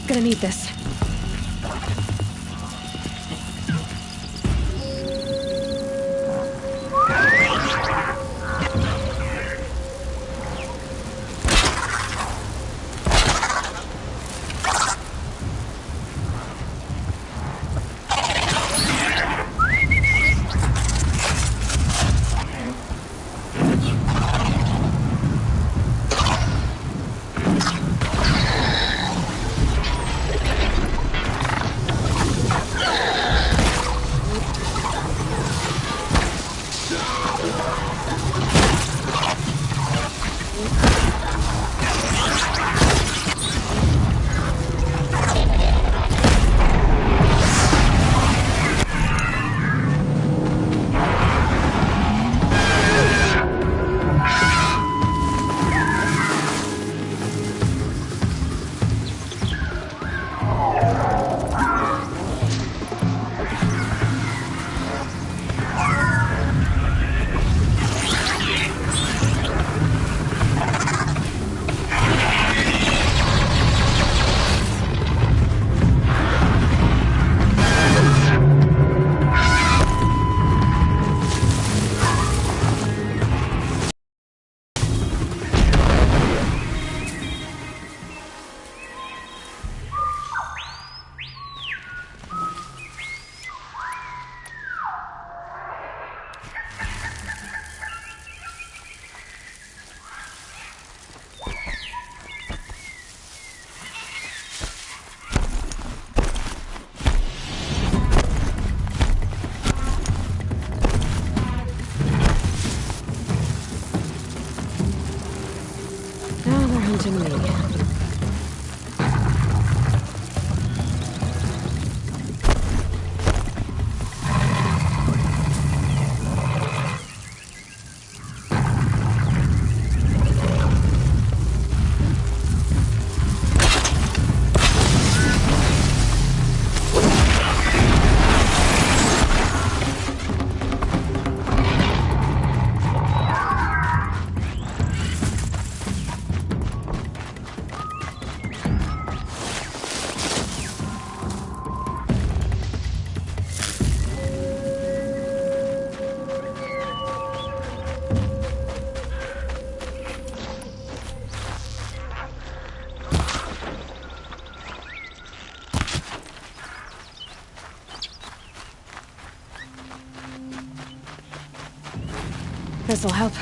Gonna need this. Listen to me. This'll help.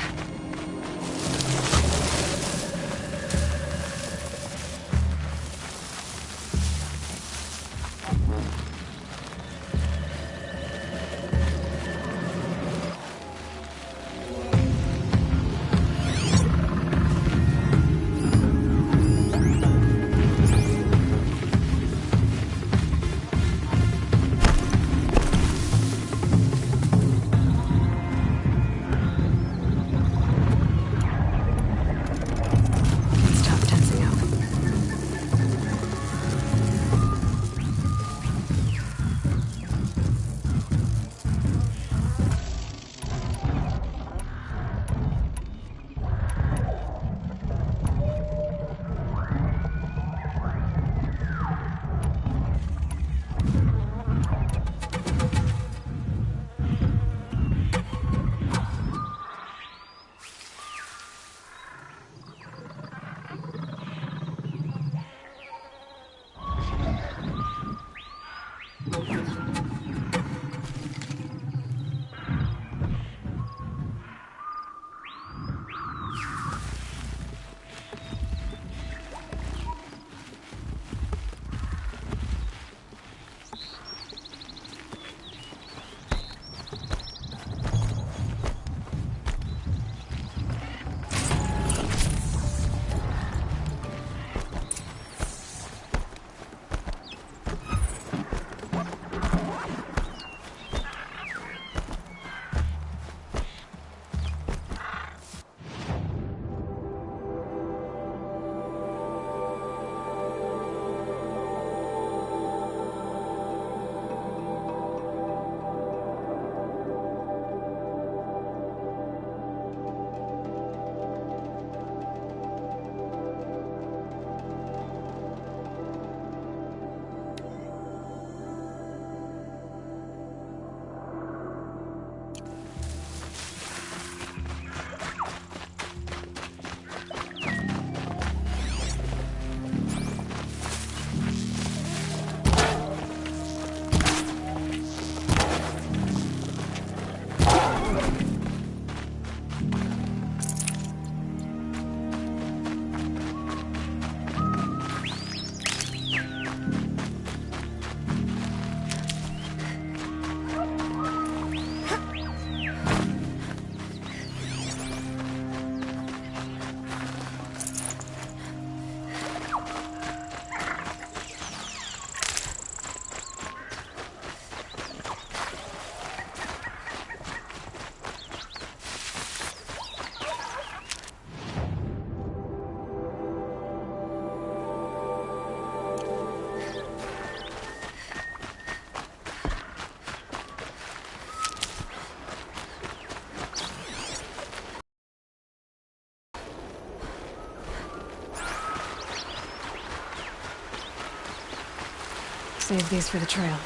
Save these for the trail.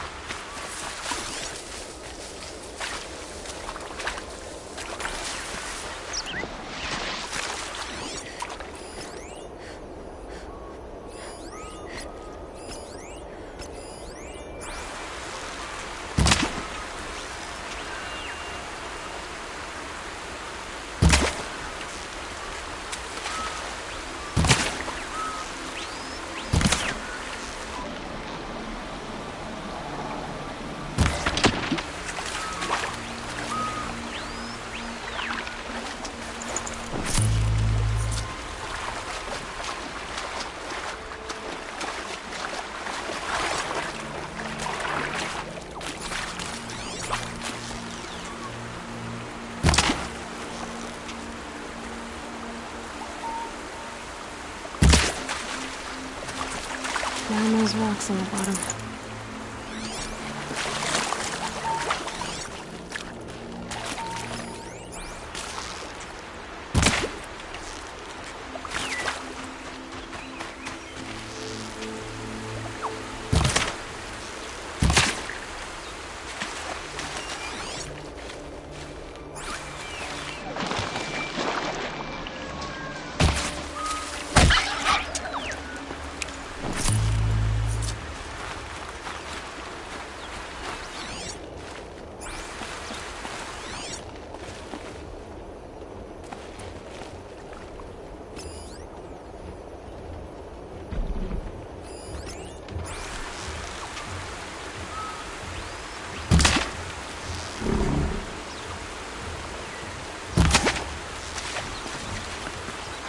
Down those rocks on the bottom.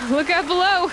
Look out below!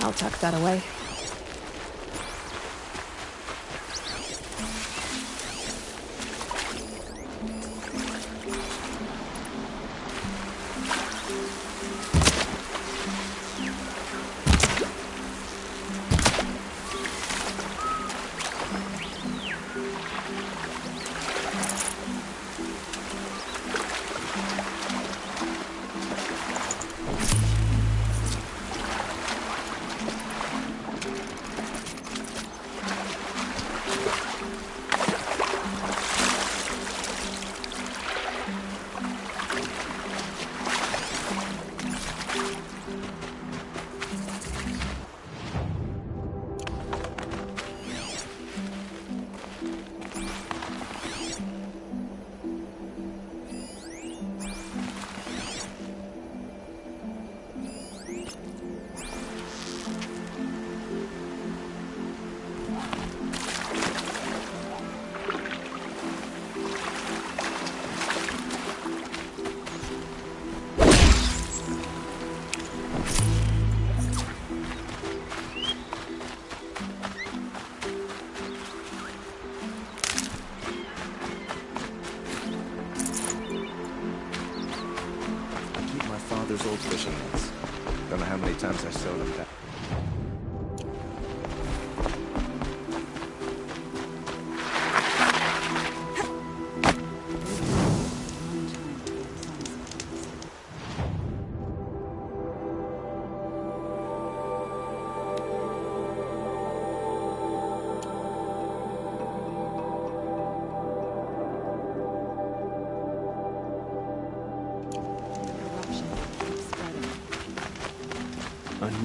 I'll tuck that away.
Father's old fishing nets. Don't know how many times I sewed them down.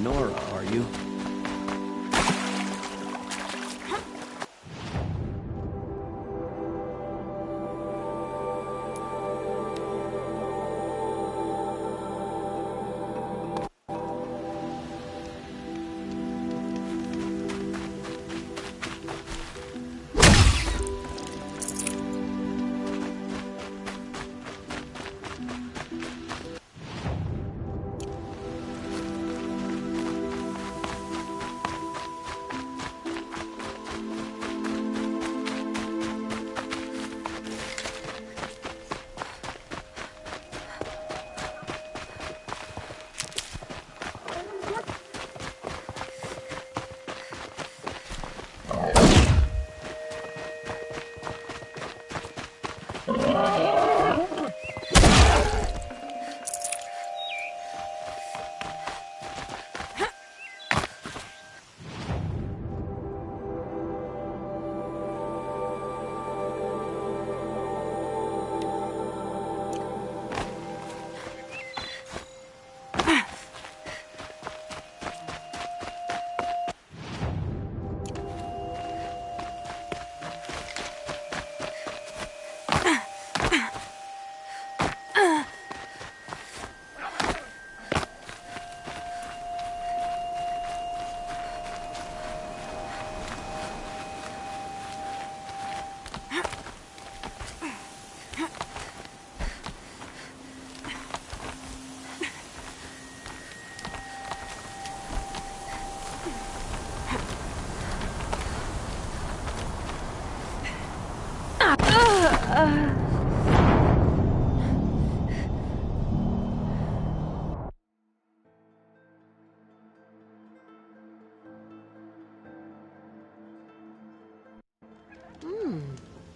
Nora, are you?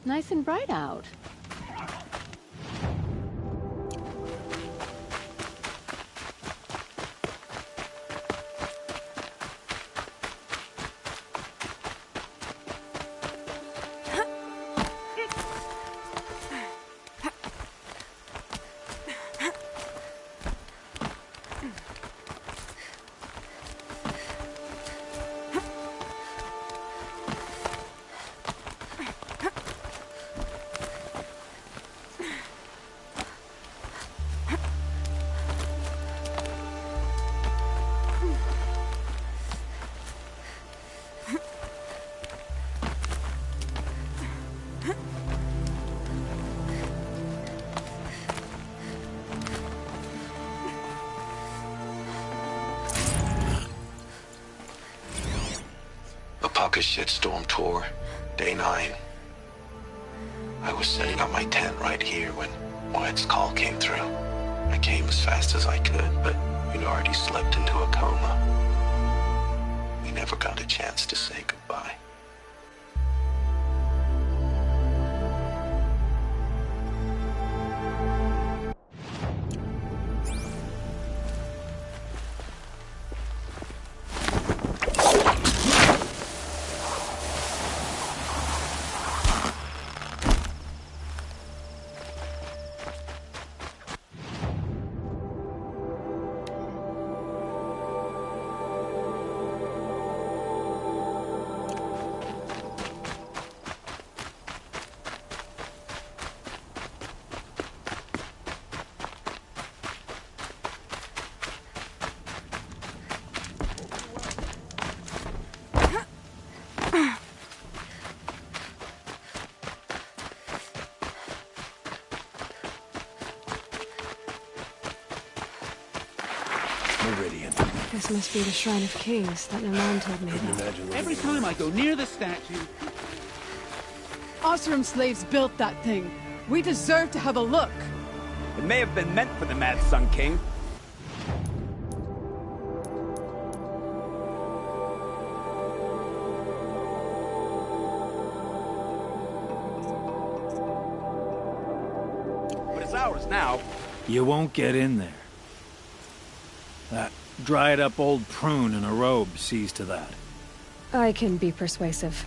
Nice and bright out.
Apaka's shitstorm tour, day 9. I was setting up my tent right here when Wyatt's call came through. I came as fast as I could, but we'd already slipped into a coma. We never got a chance to say goodbye.
Meridian. This must be the Shrine of Kings that Naman told me about.
Every time I go near the statue...
Oseram slaves built that thing. We deserve to have a look.
It may have been meant for the Mad Sun King. But it's ours now.
You won't get in there. That dried-up old prune in a robe sees to that.
I can be persuasive.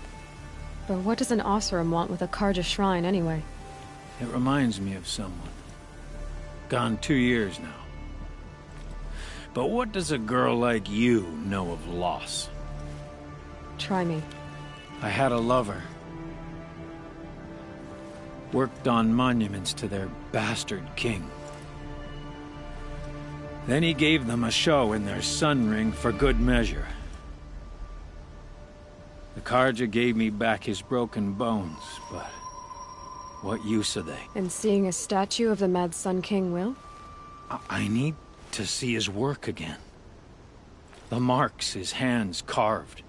But what does an Oseram want with a Carja shrine, anyway?
It reminds me of someone. Gone 2 years now. But what does a girl like you know of loss?
Try me.
I had a lover. Worked on monuments to their bastard king. Then he gave them a show in their sun ring for good measure. The Carja gave me back his broken bones, but what use are they?
And seeing a statue of the Mad Sun King will?
I need to see his work again. The marks his hands carved.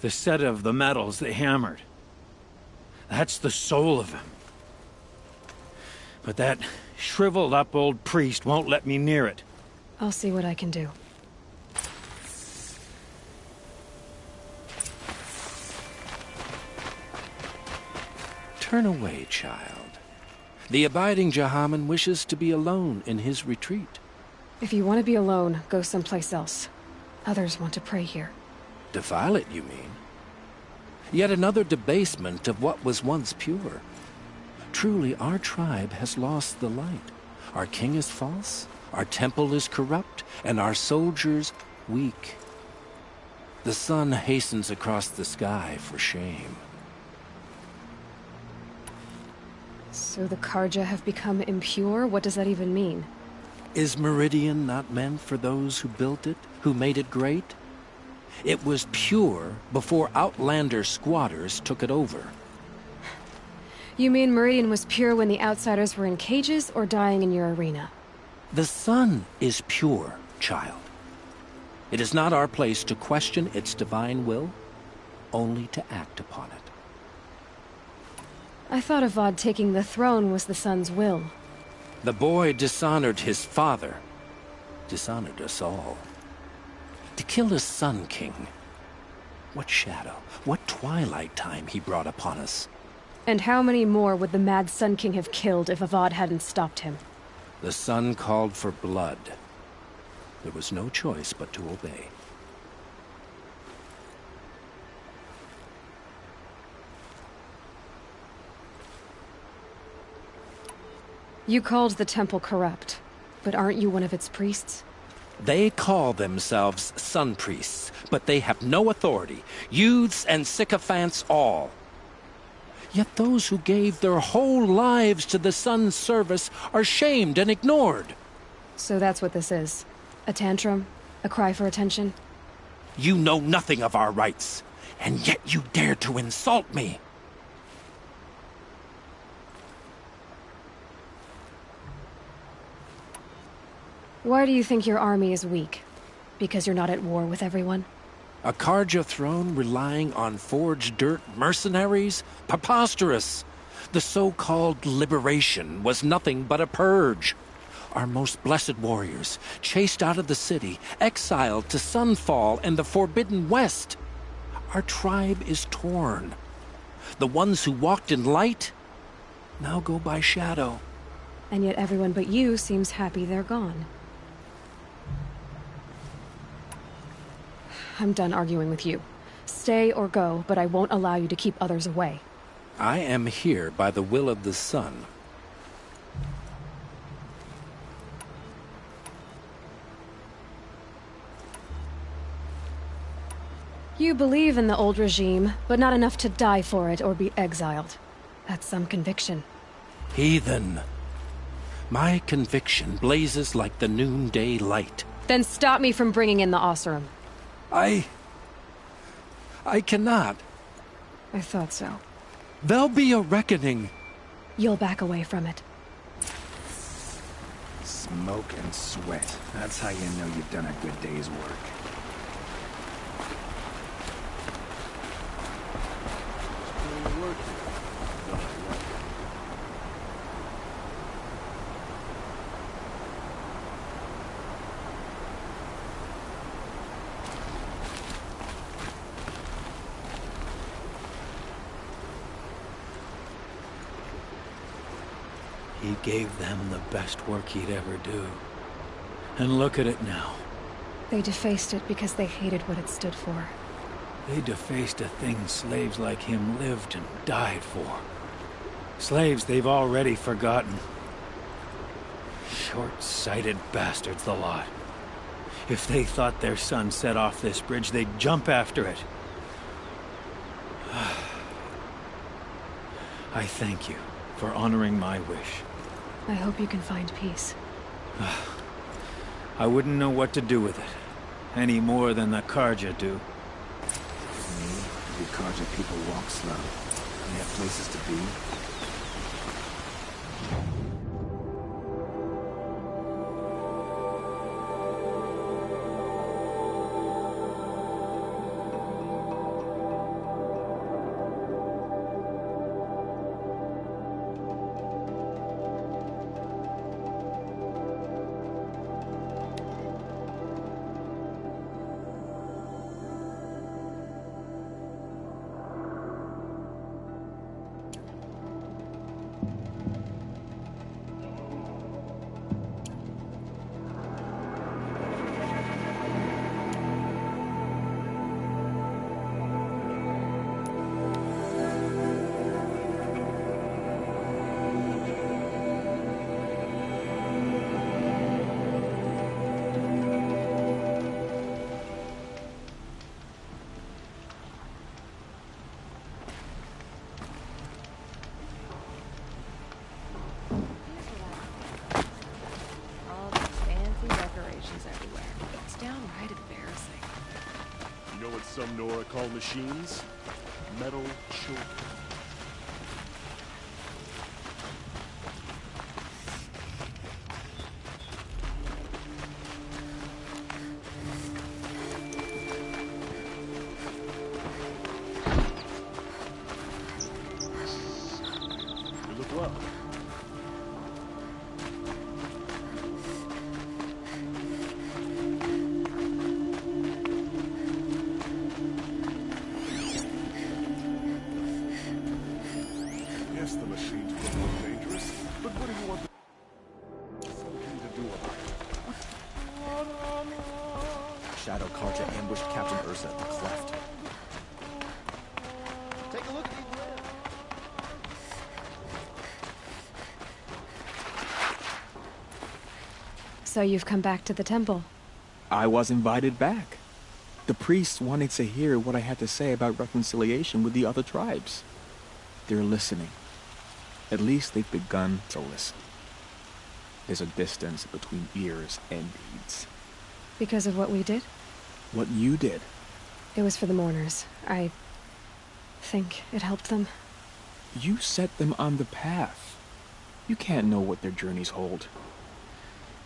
The set of the metals they hammered. That's the soul of him. But that shriveled-up old priest won't let me near it.
I'll see what I can do.
Turn away, child. The abiding Jahaman wishes to be alone in his retreat.
If you want to be alone, go someplace else. Others want to pray here.
Defile it, you mean? Yet another debasement of what was once pure. Truly, our tribe has lost the light. Our king is false, our temple is corrupt, and our soldiers weak. The sun hastens across the sky for shame.
So the Carja have become impure? What does that even mean?
Is Meridian not meant for those who built it, who made it great? It was pure before outlander squatters took it over.
You mean Meridian was pure when the outsiders were in cages or dying in your arena?
The sun is pure, child. It is not our place to question its divine will, only to act upon it.
I thought Avad taking the throne was the son's will.
The boy dishonored his father, dishonored us all. To kill his Sun King. What shadow, what twilight time he brought upon us.
And how many more would the mad Sun King have killed if Avad hadn't stopped him?
The sun called for blood. There was no choice but to obey.
You called the temple corrupt, but aren't you one of its priests?
They call themselves sun priests, but they have no authority. Youths and sycophants all. Yet those who gave their whole lives to the sun's service are shamed and ignored.
So that's what this is. A tantrum? A cry for attention?
You know nothing of our rights, and yet you dare to insult me.
Why do you think your army is weak? Because you're not at war with everyone?
A Carja throne relying on forged dirt mercenaries? Preposterous! The so-called liberation was nothing but a purge. Our most blessed warriors, chased out of the city, exiled to Sunfall and the Forbidden West. Our tribe is torn. The ones who walked in light now go by shadow.
And yet everyone but you seems happy they're gone. I'm done arguing with you. Stay or go, but I won't allow you to keep others away.
I am here by the will of the sun.
You believe in the old regime, but not enough to die for it or be exiled. That's some conviction.
Heathen. My conviction blazes like the noonday light.
Then stop me from bringing in the Oseram.
I cannot.
I thought so.
There'll be a reckoning.
You'll back away from it.
Smoke and sweat. That's how you know you've done a good day's work.
He gave them the best work he'd ever do. And look at it now.
They defaced it because they hated what it stood for.
They defaced a thing slaves like him lived and died for. Slaves they've already forgotten. Short-sighted bastards, the lot. If they thought their son set off this bridge, they'd jump after it. I thank you for honoring my wish.
I hope you can find peace.
I wouldn't know what to do with it, any more than the Carja do.
Me, we Carja people walk slow. They have places to be.
Some Nora call machines metal children.
Shadow Carja ambushed Captain Ursa at the cleft.
Take a look at these webs.
So you've come back to the temple.
I was invited back. The priests wanted to hear what I had to say about reconciliation with the other tribes. They're listening. At least they've begun to listen. There's a distance between ears and deeds.
Because of what we did?
What you did.
It was for the mourners. I think it helped them.
You set them on the path. You can't know what their journeys hold.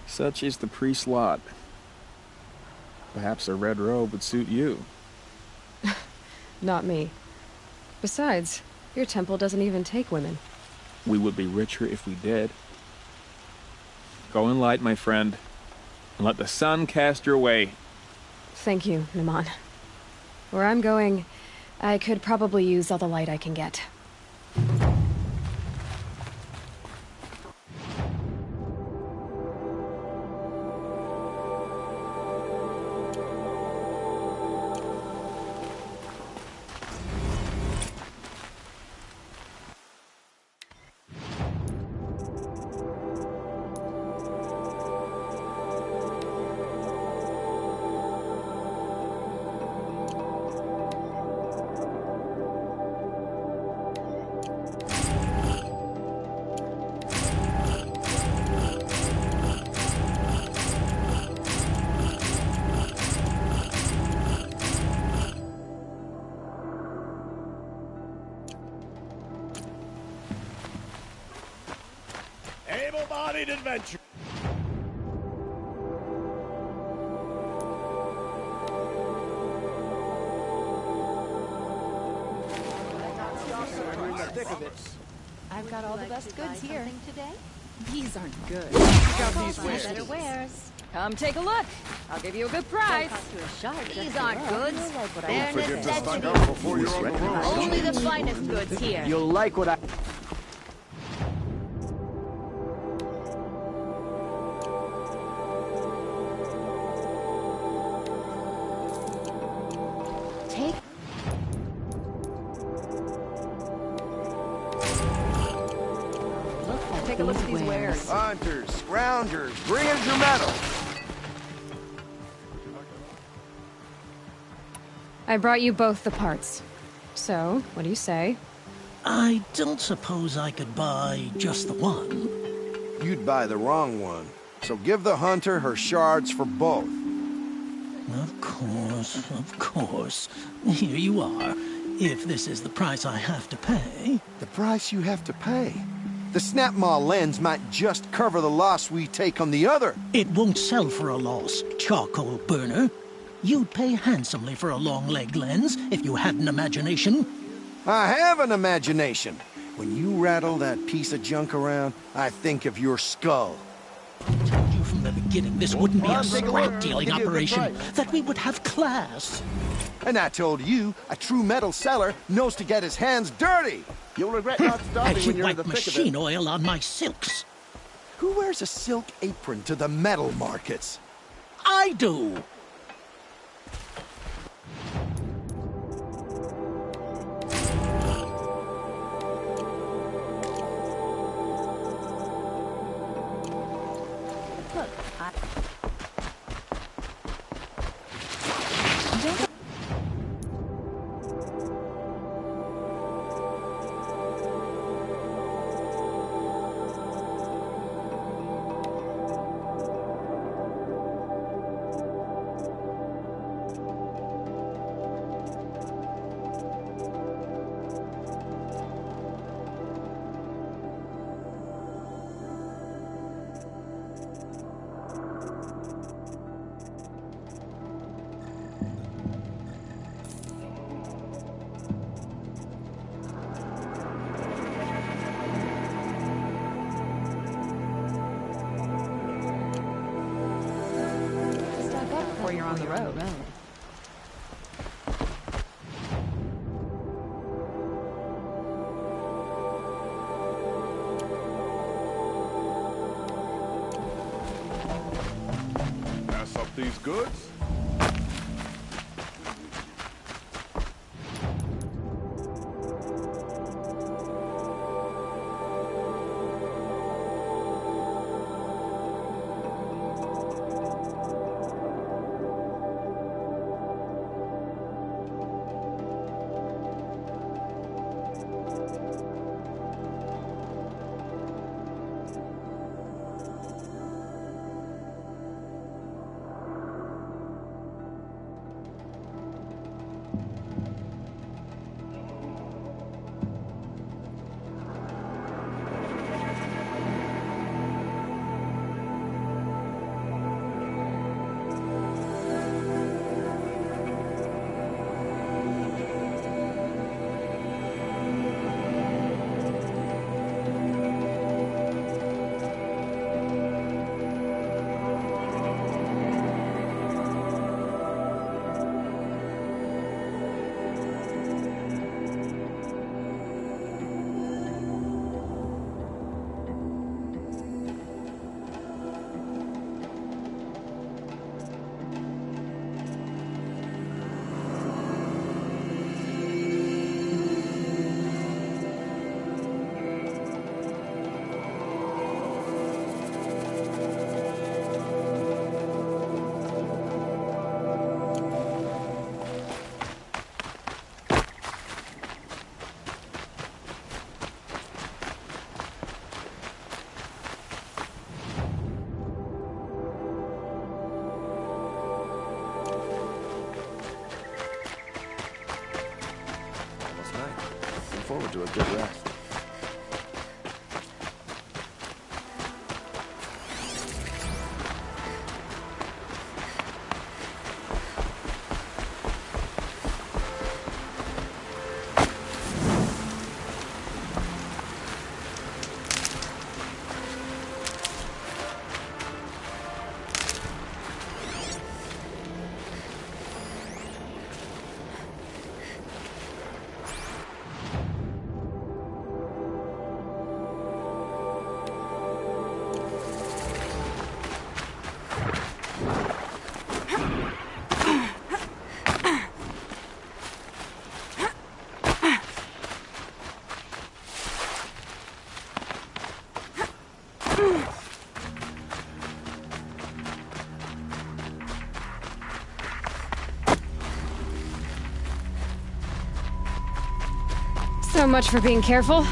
Such is the priest's lot. Perhaps a red robe would suit you.
Not me. Besides, your temple doesn't even take women.
We would be richer if we did. Go in light, my friend, and let the sun cast your way.
Thank you, Naman. Where I'm going, I could probably use all the light I can get.
Able-bodied adventure.
I've got all the best goods here. Today?
These aren't good.
Check
out these wares.
Better wares.
Come take a look. I'll give you a good price.
These aren't goods. They're
Forget to stock
necessities.
up before you're on the road.
Only the finest goods here.
You'll like what I...
Take.
Take a look at these wares.
Hunters, scroungers, bring in your metal.
I brought you both the parts. So, what do you say?
I don't suppose I could buy just the one.
You'd buy the wrong one. So give the hunter her shards for both.
Of course. Here you are. If this is the price I have to pay.
The price you have to pay? The Snapmaw lens might just cover the loss we take on the other.
It won't sell for a loss, charcoal burner. You'd pay handsomely for a long leg lens if you had an imagination.
I have an imagination. When you rattle that piece of junk around, I think of your skull.
I told you from the beginning this wouldn't be a scrap-dealing operation, that we would have class.
And I told you, a true metal seller knows to get his hands dirty. You'll regret not stopping
As
when
you
you're in the
wipe
thick of
machine
it.
oil on my silks.
Who wears a silk apron to the metal markets?
I do.
Look,
Before you're on the road.
Pass up these goods?
forward to a good rest.
So much for being careful.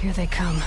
Here they come.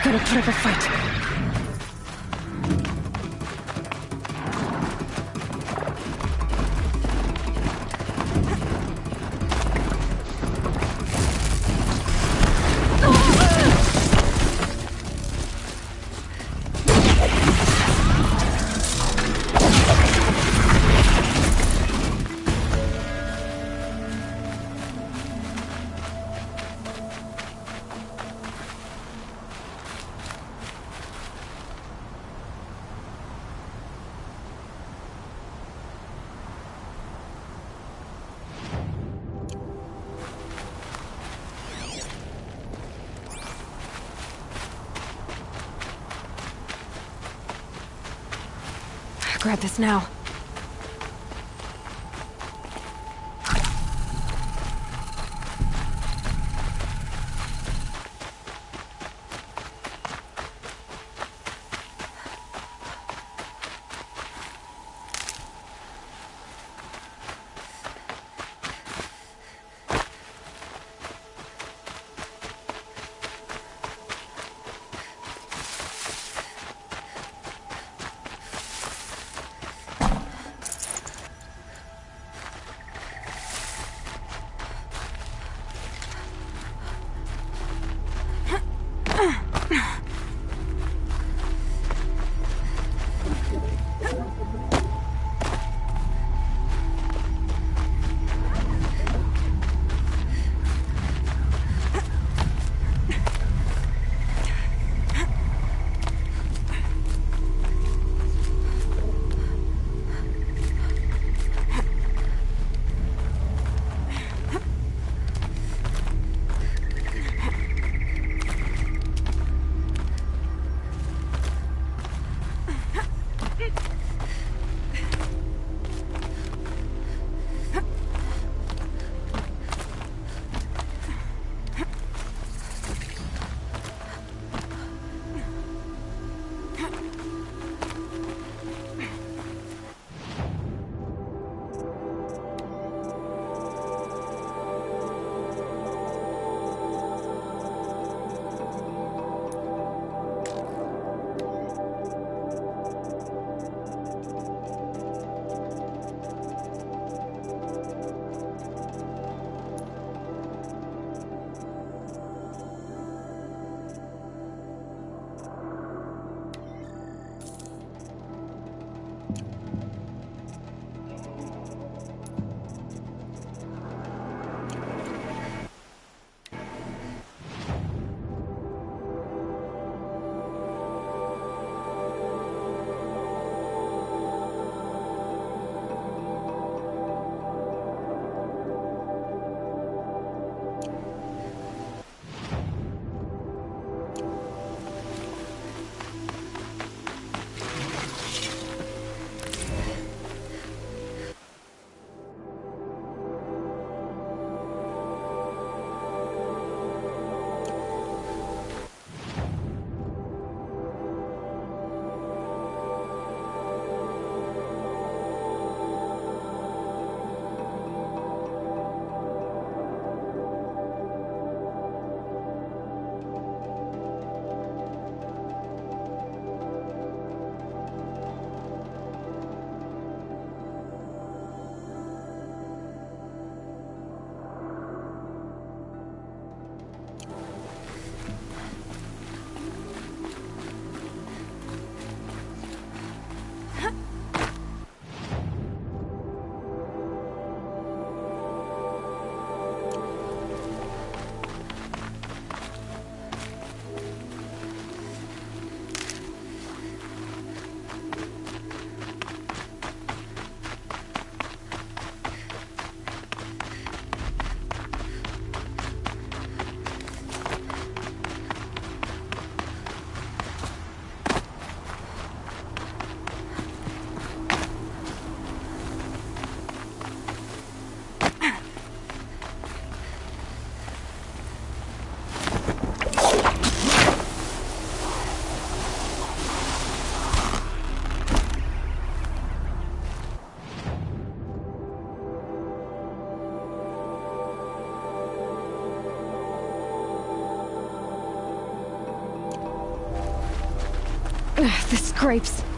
Gotta put up a fight. grab this now. The scrapes.